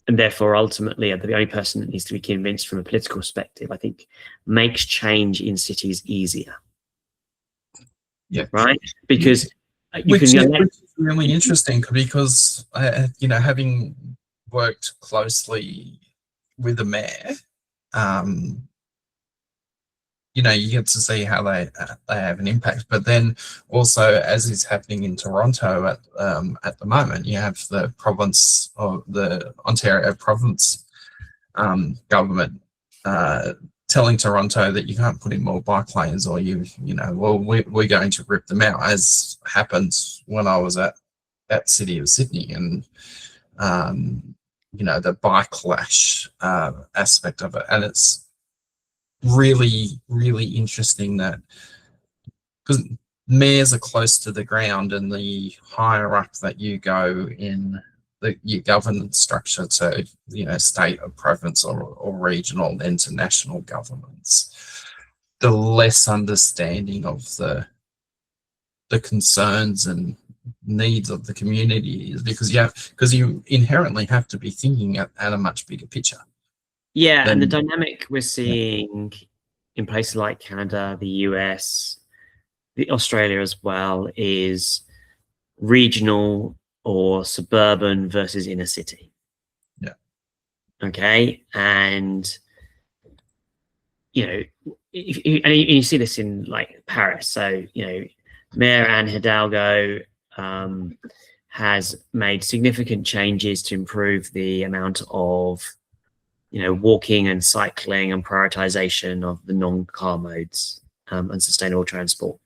and therefore ultimately are the only person that needs to be convinced from a political perspective, I think makes change in cities easier. Yeah. Right? Because which is really interesting, because having worked closely with the mayor, you get to see how they have an impact. But then also, as is happening in Toronto at the moment, you have the province of the Ontario province government telling Toronto that you can't put in more bike lanes, or we're going to rip them out, as happened when I was at City of Sydney, and the bike lash aspect of it. And it's really, really interesting that, because mayors are close to the ground, and the higher up that you go in your governance structure, to state or province or regional, then to national governments, the less understanding of the concerns and needs of the community is, because you inherently have to be thinking at a much bigger picture. Yeah, and the dynamic we're seeing in places like Canada, the US, Australia as well, is regional or suburban versus inner city. Yeah. Okay, and you see this in like Paris. So Mayor Anne Hidalgo has made significant changes to improve the amount of walking and cycling and prioritization of the non-car modes and sustainable transport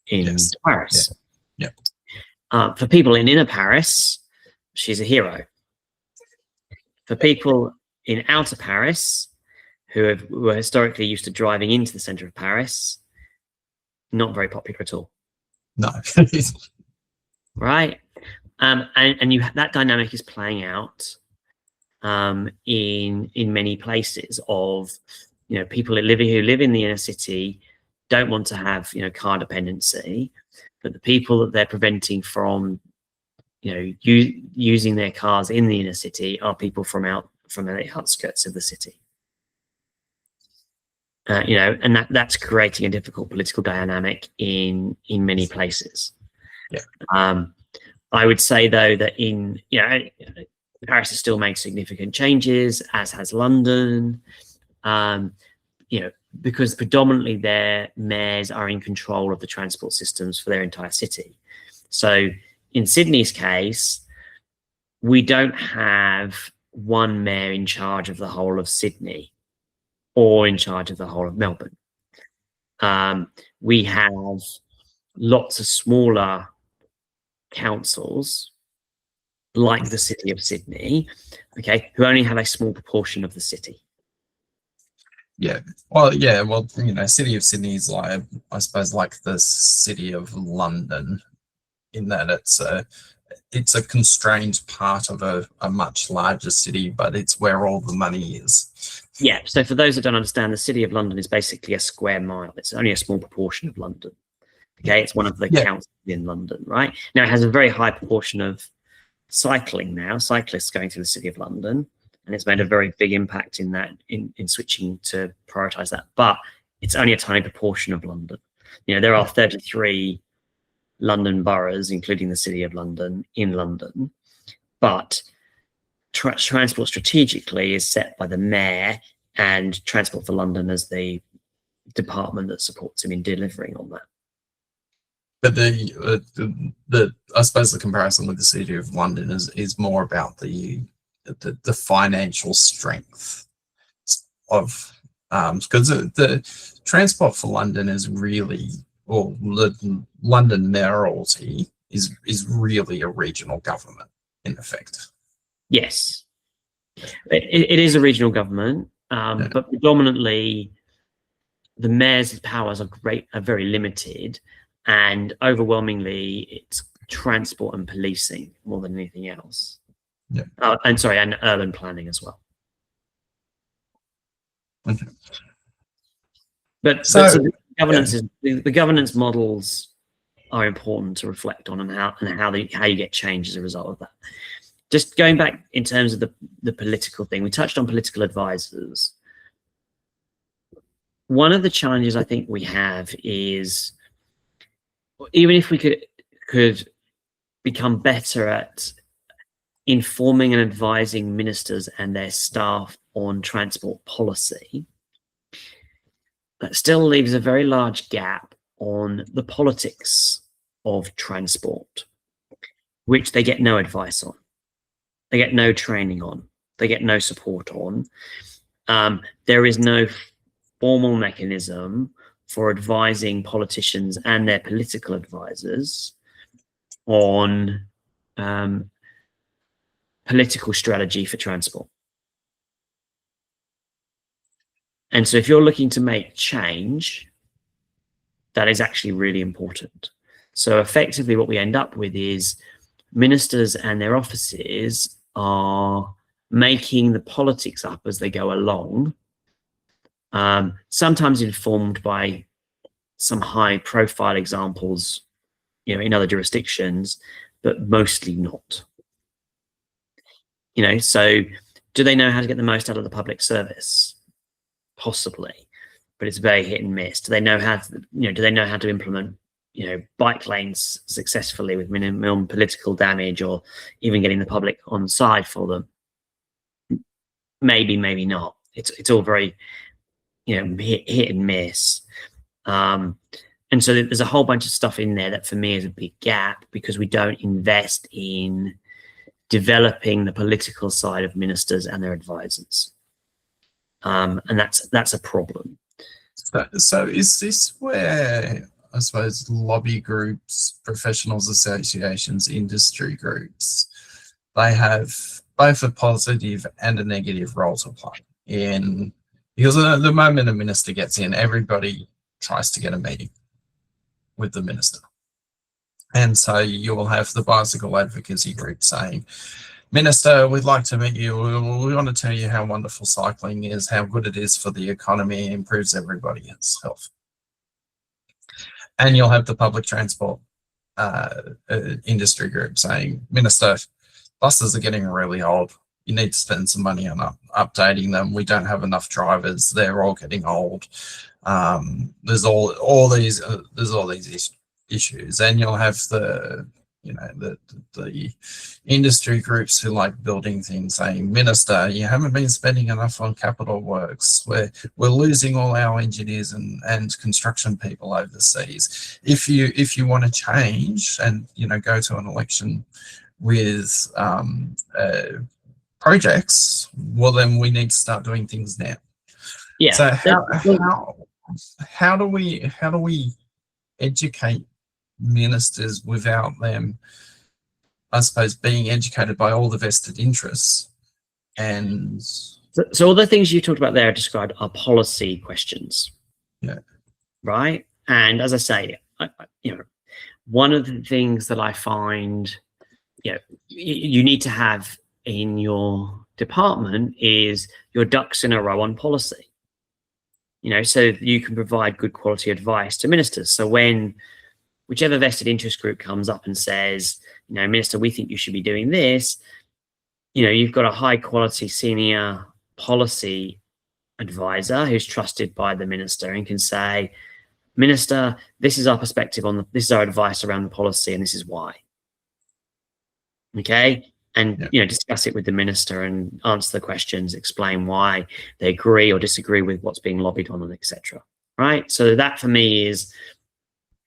in Paris. Yeah. For people in inner Paris, she's a hero. For people in outer Paris, who were historically used to driving into the center of Paris, not very popular at all. No. Right? And that dynamic is playing out in many places of people who live in the inner city don't want to have car dependency, but the people that they're preventing from using their cars in the inner city are people from the outskirts of the city. And that's creating a difficult political dynamic in many places. Yeah. I would say though that Paris has still made significant changes, as has London, because predominantly their mayors are in control of the transport systems for their entire city. So in Sydney's case, we don't have one mayor in charge of the whole of Sydney or in charge of the whole of Melbourne. We have lots of smaller councils, like the City of Sydney, who only have a small proportion of the city. Yeah. Well, City of Sydney is like, I suppose, like the City of London, in that it's a constrained part of a much larger city, but it's where all the money is. Yeah. So for those that don't understand, the City of London is basically a square mile. It's only a small proportion of London. Okay. It's one of the councils in London, right? Now it has a very high proportion of cyclists going through the City of London, and it's made a very big impact in that, in switching to prioritize that. But it's only a tiny proportion of London. There are 33 London boroughs, including the City of London, in London, but transport strategically is set by the mayor, and Transport for London as the department that supports him in delivering on that. But the I suppose the comparison with the city of London is more about the financial strength of because the transport for London is really, or the London mayoralty is really a regional government in effect. Yes, it is a regional government, but predominantly the mayor's powers are very limited, and overwhelmingly it's transport and policing more than anything else. Yeah. And urban planning as well. Okay. But so the governance models are important to reflect on, and how you get change as a result of that. Just going back in terms of the political thing, we touched on political advisors. One of the challenges I think we have is, even if we could become better at informing and advising ministers and their staff on transport policy, that still leaves a very large gap on the politics of transport, which they get no advice on, they get no training on, they get no support on. There is no formal mechanism for advising politicians and their political advisors on political strategy for transport. And so if you're looking to make change, that is actually really important. So effectively what we end up with is ministers and their offices are making the politics up as they go along, sometimes informed by some high profile examples, in other jurisdictions, but mostly not. So do they know how to get the most out of the public service? Possibly, but it's very hit and miss. Do they know how to implement bike lanes successfully with minimum political damage, or even getting the public on side for them? Maybe not. It's all very hit and miss. And so there's a whole bunch of stuff in there that for me is a big gap, because we don't invest in developing the political side of ministers and their advisors. And that's a problem. So is this where, I suppose, lobby groups, professionals associations, industry groups, they have both a positive and a negative role to play in? Because the moment a minister gets in, everybody tries to get a meeting with the minister. And so you will have the bicycle advocacy group saying, Minister, we'd like to meet you. We want to tell you how wonderful cycling is, how good it is for the economy, it improves everybody's health. And you'll have the public transport industry group saying, Minister, buses are getting really old. You need to spend some money on updating them. We don't have enough drivers. They're all getting old. There's all these issues, and you'll have the industry groups who like building things saying, Minister, you haven't been spending enough on capital works. We're losing all our engineers and construction people overseas. If you want to change and go to an election with projects, well then we need to start doing things now. Yeah. So how do we educate ministers without them, I suppose, being educated by all the vested interests? And so all the things you talked about there described are policy questions. Yeah. Right. And as I say, one of the things that I find you need to have in your department is your ducks in a row on policy. So you can provide good quality advice to ministers. So when whichever vested interest group comes up and says, Minister, we think you should be doing this, you've got a high quality senior policy advisor who's trusted by the minister and can say, Minister, this is our perspective on this is our advice around the policy, and this is why. Okay. And, discuss it with the minister and answer the questions, explain why they agree or disagree with what's being lobbied on, and etc. Right. So that for me is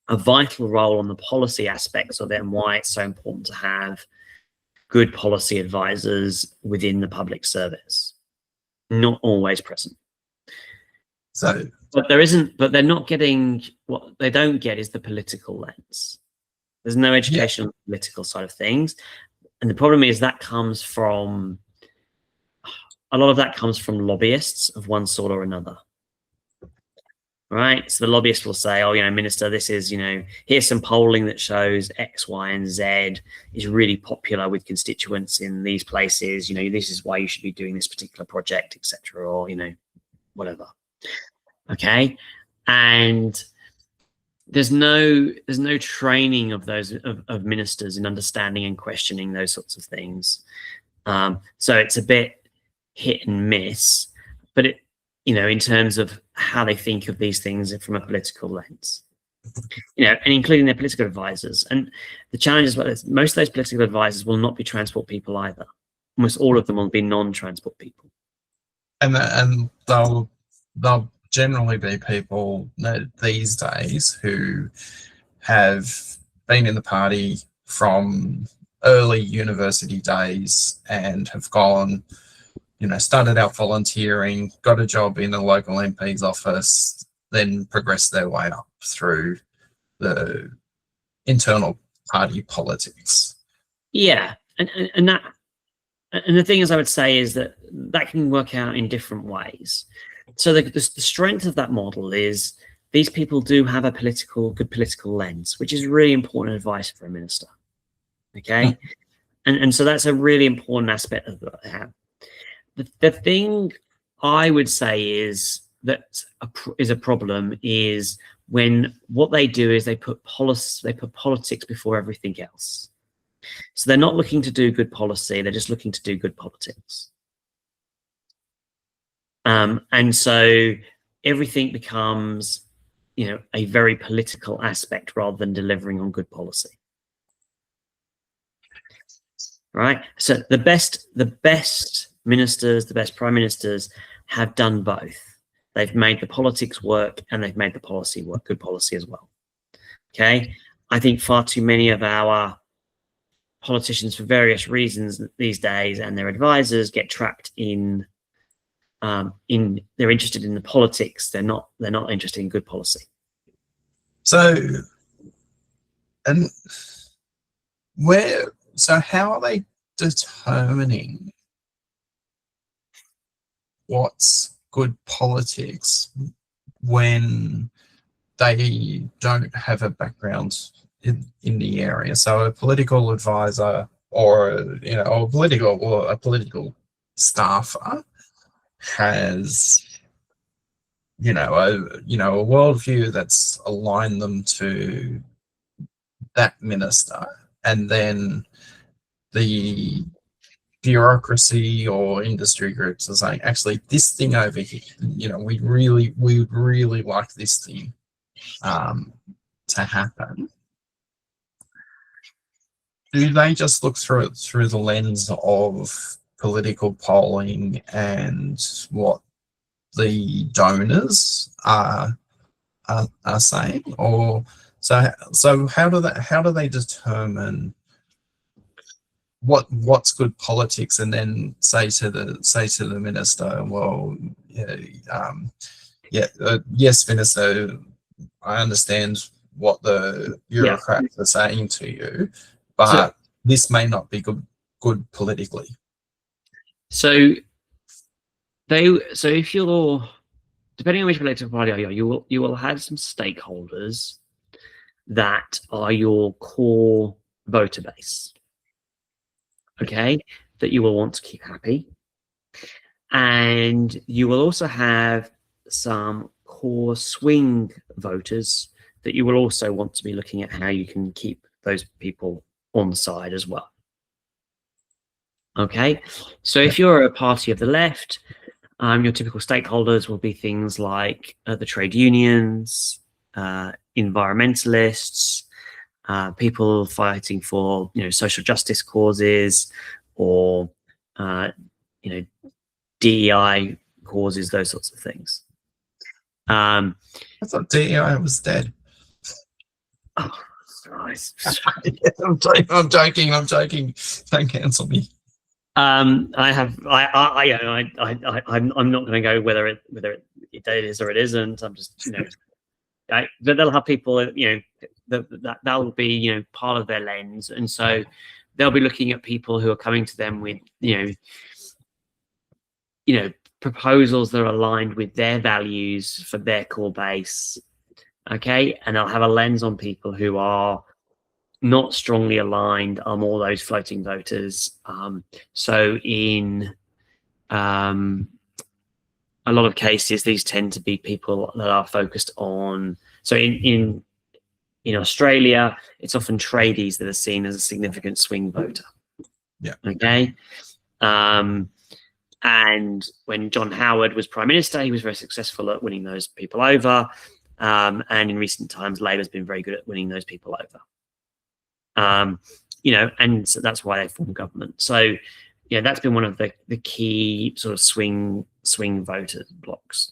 a vital role on the policy aspects of it and why it's so important to have good policy advisors within the public service. Not always present. So, but they're not getting, what they don't get is the political lens. There's no education on the political side of things. And the problem is that comes from, a lot of that comes from lobbyists of one sort or another. Right? So the lobbyist will say, oh, minister, this is, here's some polling that shows X, Y, and Z is really popular with constituents in these places. This is why you should be doing this particular project, etc., or, whatever. Okay. And there's no training of those of ministers in understanding and questioning those sorts of things. So it's a bit hit and miss, but in terms of how they think of these things from a political lens, and including their political advisors. And the challenge is, most of those political advisors will not be transport people either. Almost all of them will be non-transport people. And they'll generally be people these days who have been in the party from early university days and have gone, started out volunteering, got a job in a local MP's office, then progressed their way up through the internal party politics. Yeah, and the thing is, I would say is that can work out in different ways. So the strength of that model is these people do have a good political lens, which is really important advice for a minister. Okay, and so that's a really important aspect of what they have. The thing I would say is that is a problem is when what they do is they put politics before everything else. So they're not looking to do good policy; they're just looking to do good politics. And so everything becomes, a very political aspect rather than delivering on good policy. Right. So the best ministers, the best prime ministers have done both. They've made the politics work and they've made the policy work, good policy as well. Okay. I think far too many of our politicians, for various reasons these days, and their advisors get trapped in they're interested in the politics. They're not interested in good policy. So, and how are they determining what's good politics when they don't have a background in the area? So a political advisor or a political staffer has a worldview that's aligned them to that minister, and then the bureaucracy or industry groups are saying, actually, this thing over here, we would really like this thing to happen. Do they just look through it through the lens of political polling and what the donors are saying, or so how do they determine what's good politics, and then say to the minister, well, yes, minister, I understand what the bureaucrats are saying to you, but this may not be good politically. So if you're, depending on which political party you are, you will have some stakeholders that are your core voter base, okay, that you will want to keep happy. And you will also have some core swing voters that you will also want to be looking at how you can keep those people on the side as well. Okay, so if you're a party of the left, your typical stakeholders will be things like the trade unions, environmentalists, people fighting for social justice causes, or DEI causes, those sorts of things. I thought DEI was dead. apologise. I'm joking. Don't cancel me. I'm not going to go whether it is or it isn't. I'm just, but they'll have people, that'll be, part of their lens, and so they'll be looking at people who are coming to them with, proposals that are aligned with their values for their core base. Okay, and they'll have a lens on people who are not strongly aligned, are more those floating voters. So in a lot of cases, these tend to be people that are focused on. So in Australia, it's often tradies that are seen as a significant swing voter. Yeah. Okay. And when John Howard was Prime Minister, he was very successful at winning those people over. And in recent times, Labour's been very good at winning those people over. And so that's why they form government. So, that's been one of the key sort of swing voter blocks.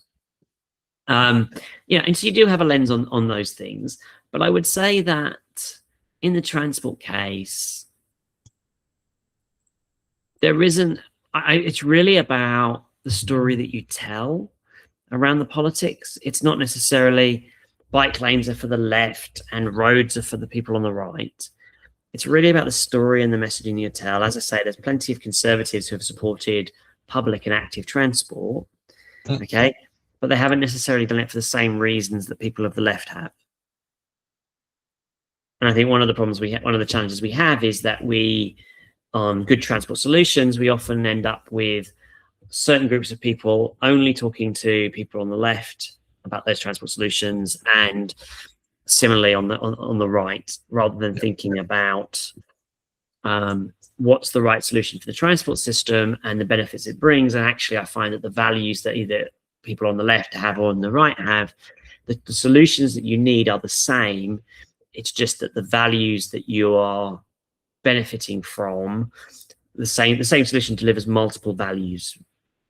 And so you do have a lens on those things, but I would say that in the transport case, there isn't. It's really about the story that you tell around the politics. It's not necessarily bike lanes are for the left and roads are for the people on the right. It's really about the story and the messaging you tell. As I say, there's plenty of conservatives who have supported public and active transport, okay, but they haven't necessarily done it for the same reasons that people of the left have. And I think one of the problems one of the challenges we have is that on good transport solutions, we often end up with certain groups of people only talking to people on the left about those transport solutions, and similarly on the right, rather than thinking about what's the right solution for the transport system and the benefits it brings. And actually, I find that the values that either people on the left have or on the right have, the solutions that you need are the same. It's just that the values that you are benefiting from, the same solution delivers multiple values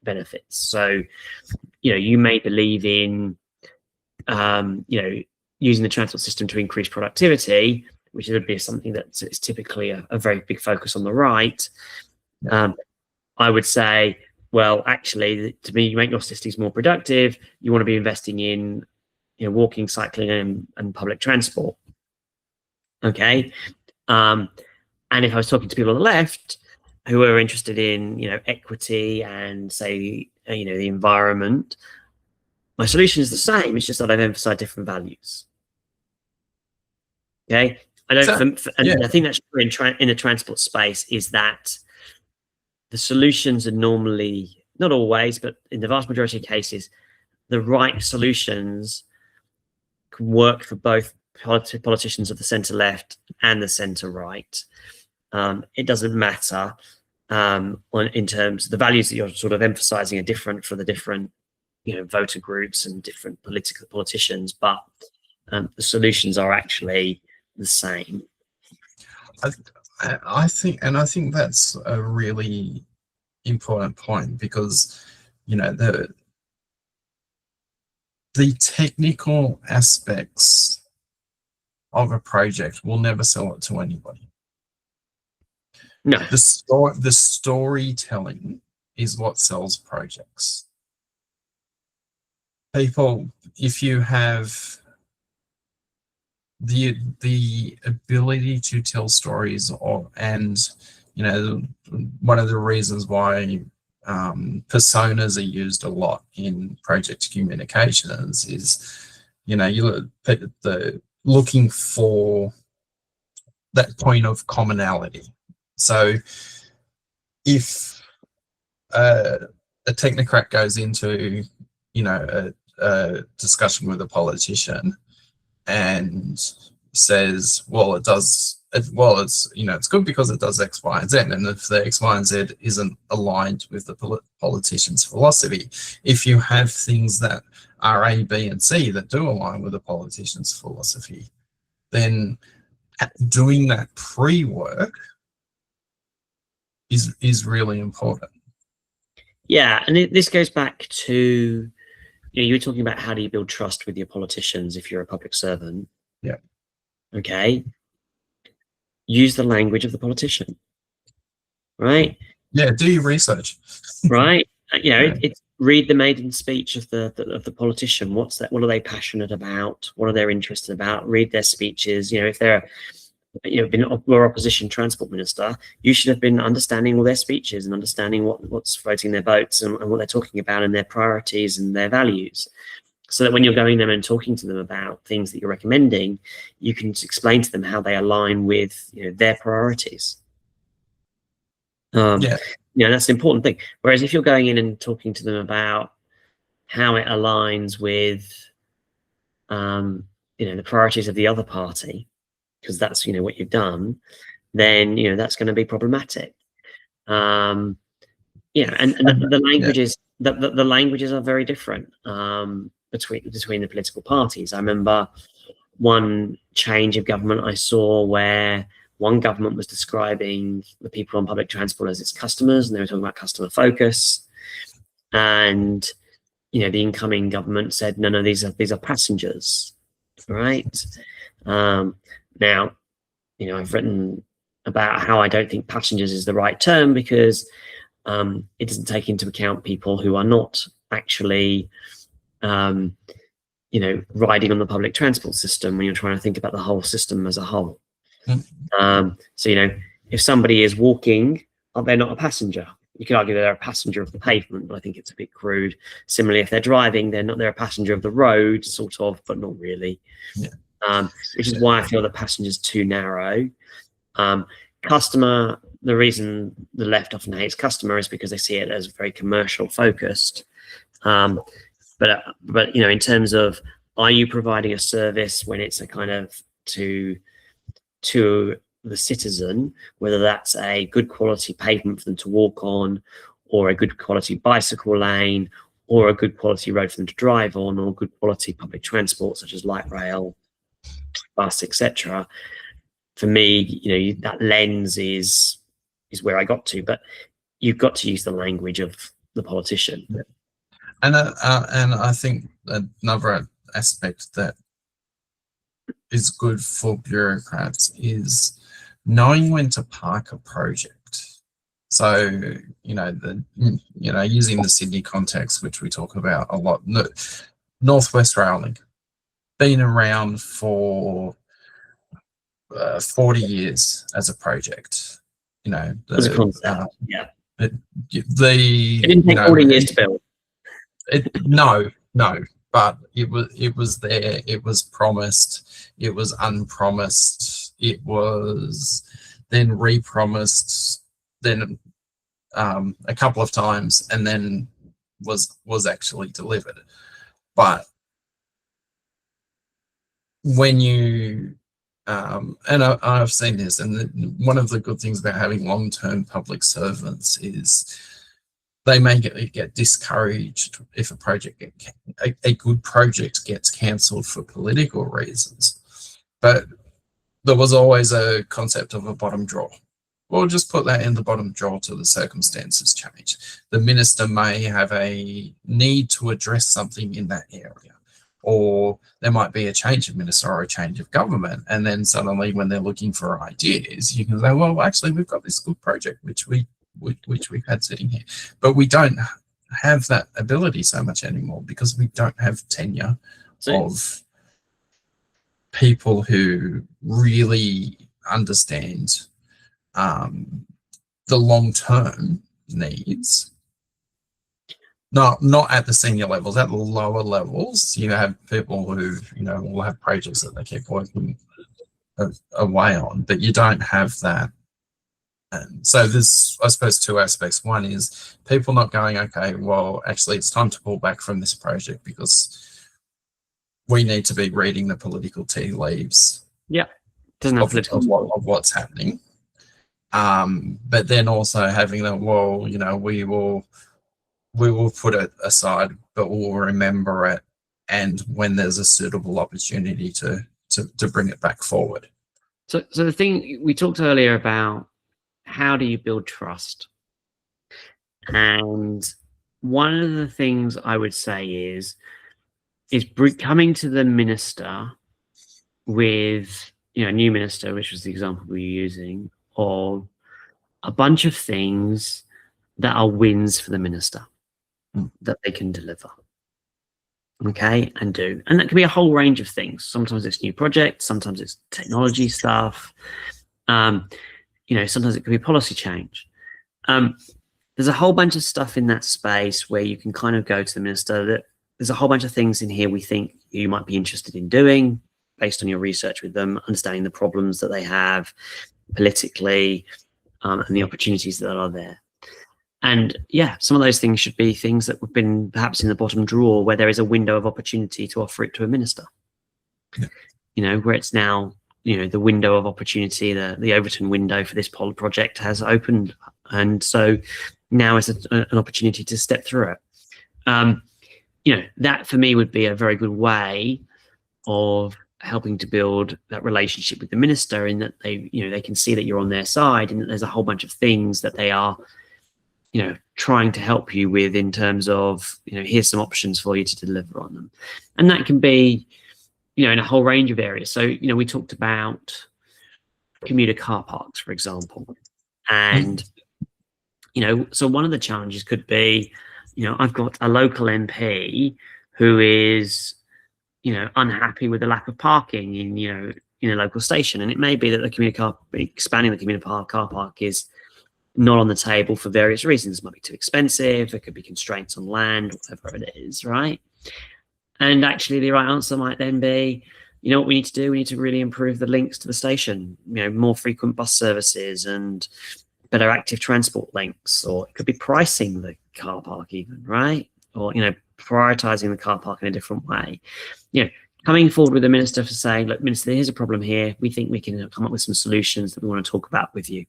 benefits. So, you may believe in, using the transport system to increase productivity, which would be something that is typically a very big focus on the right. I would say, well, actually, to make your cities more productive, you want to be investing in, walking, cycling, and public transport. Okay. And if I was talking to people on the left who are interested in, equity and, say, the environment, my solution is the same. It's just that I've emphasized different values. Okay. I think that's true in the transport space, is that the solutions are normally, not always, but in the vast majority of cases, the right solutions can work for both politicians of the centre left and the centre right. It doesn't matter in terms of the values that you're sort of emphasizing are different for the different voter groups and different politicians, but the solutions are actually the same. I think that's a really important point, because the technical aspects of a project will never sell it to anybody. No, the storytelling is what sells projects. People, if you have the ability to tell stories, and one of the reasons why personas are used a lot in project communications is you're looking for that point of commonality. So if a technocrat goes into a discussion with a politician and says, it's good because it does X, Y, and Z. And if the X, Y, and Z isn't aligned with the politician's philosophy, if you have things that are A, B, and C that do align with the politician's philosophy, then doing that pre-work is really important. Yeah, and this goes back to, you were talking about how do you build trust with your politicians if you're a public servant. Yeah. Okay. use the language of the politician, right? Yeah, do your research. Right? Yeah. It's read the maiden speech of the politician. What's that? What are they passionate about? What are they interested about? Read their speeches. If they're were opposition transport minister, you should have been understanding all their speeches and understanding what's floating their boats and what they're talking about and their priorities and their values, so that when you're going them and talking to them about things that you're recommending, you can explain to them how they align with their priorities. That's the important thing. Whereas if you're going in and talking to them about how it aligns with the priorities of the other party, because that's what you've done, then that's going to be problematic. And the languages the languages are very different between the political parties. I remember one change of government I saw where one government was describing the people on public transport as its customers, and they were talking about customer focus. And the incoming government said, no, these are passengers, right? Now, I've written about how I don't think passengers is the right term, because it doesn't take into account people who are not actually riding on the public transport system when you're trying to think about the whole system as a whole. So if somebody is walking, they're not a passenger. You could argue they're a passenger of the pavement, but I think it's a bit crude. Similarly, if they're driving, they're a passenger of the road, sort of, but not really. Which is why I feel that passenger's too narrow. Customer, the reason the left often hates customer is because they see it as very commercial focused. But in terms of, are you providing a service when it's a kind of to the citizen, whether that's a good quality pavement for them to walk on, or a good quality bicycle lane, or a good quality road for them to drive on, or good quality public transport such as light rail, bus, etc. For me, that lens is where I got to, but you've got to use the language of the politician. Yeah. And I think another aspect that is good for bureaucrats is knowing when to park a project. So, using the Sydney context, which we talk about a lot, Northwest Rail Link, been around for 40 years as a project. As a concept, it didn't take 40 years to build. No, but it was there. It was promised. It was unpromised. It was then re-promised. Then a couple of times, and then was actually delivered. But when you and I've seen this, and one of the good things about having long-term public servants is they may get discouraged if a good project gets cancelled for political reasons. But there was always a concept of a bottom drawer. We'll just put that in the bottom drawer till the circumstances change. The minister may have a need to address something in that area, or there might be a change of minister or a change of government, and then suddenly when they're looking for ideas, you can say, well, actually, we've got this good project which we've had sitting here, but we don't have that ability so much anymore because we don't have tenure of people who really understand the long-term needs. Not at the senior levels, at the lower levels, you have people who, will have projects that they keep working away on, but you don't have that. And so there's, I suppose, two aspects. One is people not going, okay, well, actually it's time to pull back from this project because we need to be reading the political tea leaves. Yeah. Doesn't have political of what's happening. But then also having that, well, we will put it aside, but we'll remember it, and when there's a suitable opportunity to bring it back forward. So the thing we talked earlier about, how do you build trust? And one of the things I would say is coming to the minister with a new minister, which was the example we were using, of a bunch of things that are wins for the minister that they can deliver. Okay, and do. And that can be a whole range of things. Sometimes it's new projects, sometimes it's technology stuff. Sometimes it could be policy change. There's a whole bunch of stuff in that space where you can kind of go to the minister that there's a whole bunch of things in here we think you might be interested in doing based on your research with them, understanding the problems that they have politically, and the opportunities that are there. And yeah, some of those things should be things that have been perhaps in the bottom drawer where there is a window of opportunity to offer it to a minister. Yeah. Where it's now, the window of opportunity, the Overton window for this project has opened. And so now is an opportunity to step through it. That for me would be a very good way of helping to build that relationship with the minister, in that they can see that you're on their side and that there's a whole bunch of things that they are trying to help you with in terms of, here's some options for you to deliver on them. And that can be, in a whole range of areas. So, we talked about commuter car parks, for example. And, so one of the challenges could be, I've got a local MP who is, unhappy with the lack of parking in a local station. And it may be that expanding the commuter car park is not on the table for various reasons. It might be too expensive. There could be constraints on land, whatever it is, right? And actually the right answer might then be, what we need to do? We need to really improve the links to the station, more frequent bus services and better active transport links, or it could be pricing the car park even, right? Or, prioritizing the car park in a different way. Coming forward with the minister for saying, look, minister, here's a problem here. We think we can come up with some solutions that we want to talk about with you.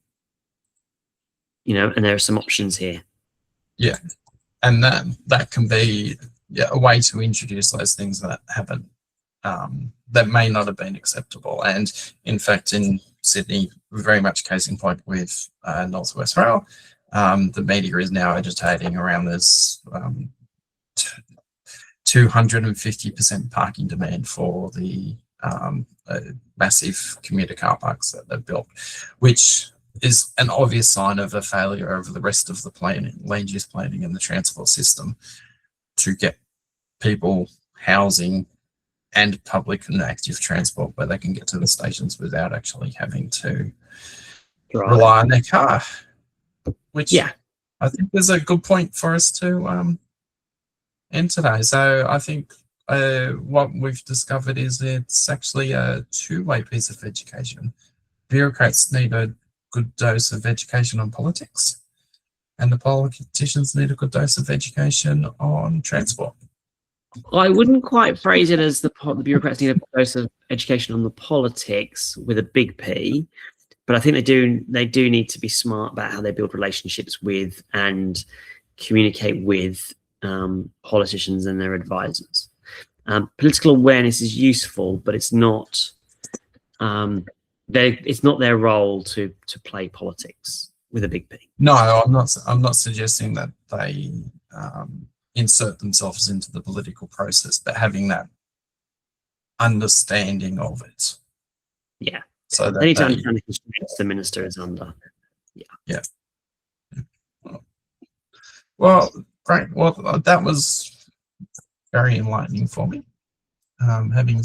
And there are some options here. Yeah. And that can be a way to introduce those things that haven't, that may not have been acceptable. And in fact, in Sydney, very much case in point with North West Rail, the media is now agitating around this 250% parking demand for the massive commuter car parks that they've built, which is an obvious sign of a failure over the rest of the planning, land use planning and the transport system to get people housing and public and active transport where they can get to the stations without actually having to rely on their car, which I think is a good point for us to end today. So I think what we've discovered is it's actually a two-way piece of education. Bureaucrats need a good dose of education on politics, and the politicians need a good dose of education on transport. I wouldn't quite phrase it as the bureaucrats need a dose of education on the politics with a big P, but I think they do need to be smart about how they build relationships with and communicate with politicians and their advisors. Political awareness is useful, but it's not their role to play politics with a big P. No, I'm not suggesting that they insert themselves into the political process, but having that understanding of it. Yeah. So that they need to understand the constraints the minister is under. Yeah. Well, great. Well, that was very enlightening for me. Having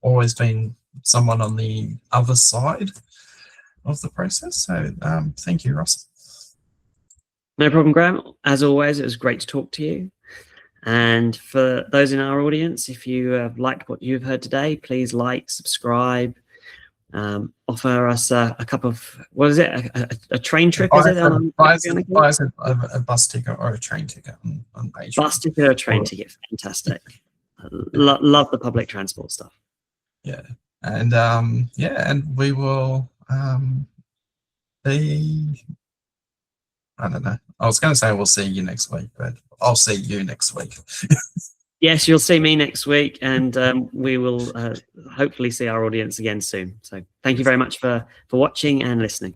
always been someone on the other side of the process. So thank you, Ross. No problem, Graham. As always, it was great to talk to you. And for those in our audience, if you have liked what you've heard today, please like, subscribe, offer us a cup of, what is it, a train trip? Is it buy us a bus ticket or a train ticket on page. Bus ticket or a train ticket, fantastic. Love the public transport stuff. Yeah, and and we will be. I don't know. I was going to say we'll see you next week, but I'll see you next week. Yes, you'll see me next week, and we will hopefully see our audience again soon. So thank you very much for watching and listening.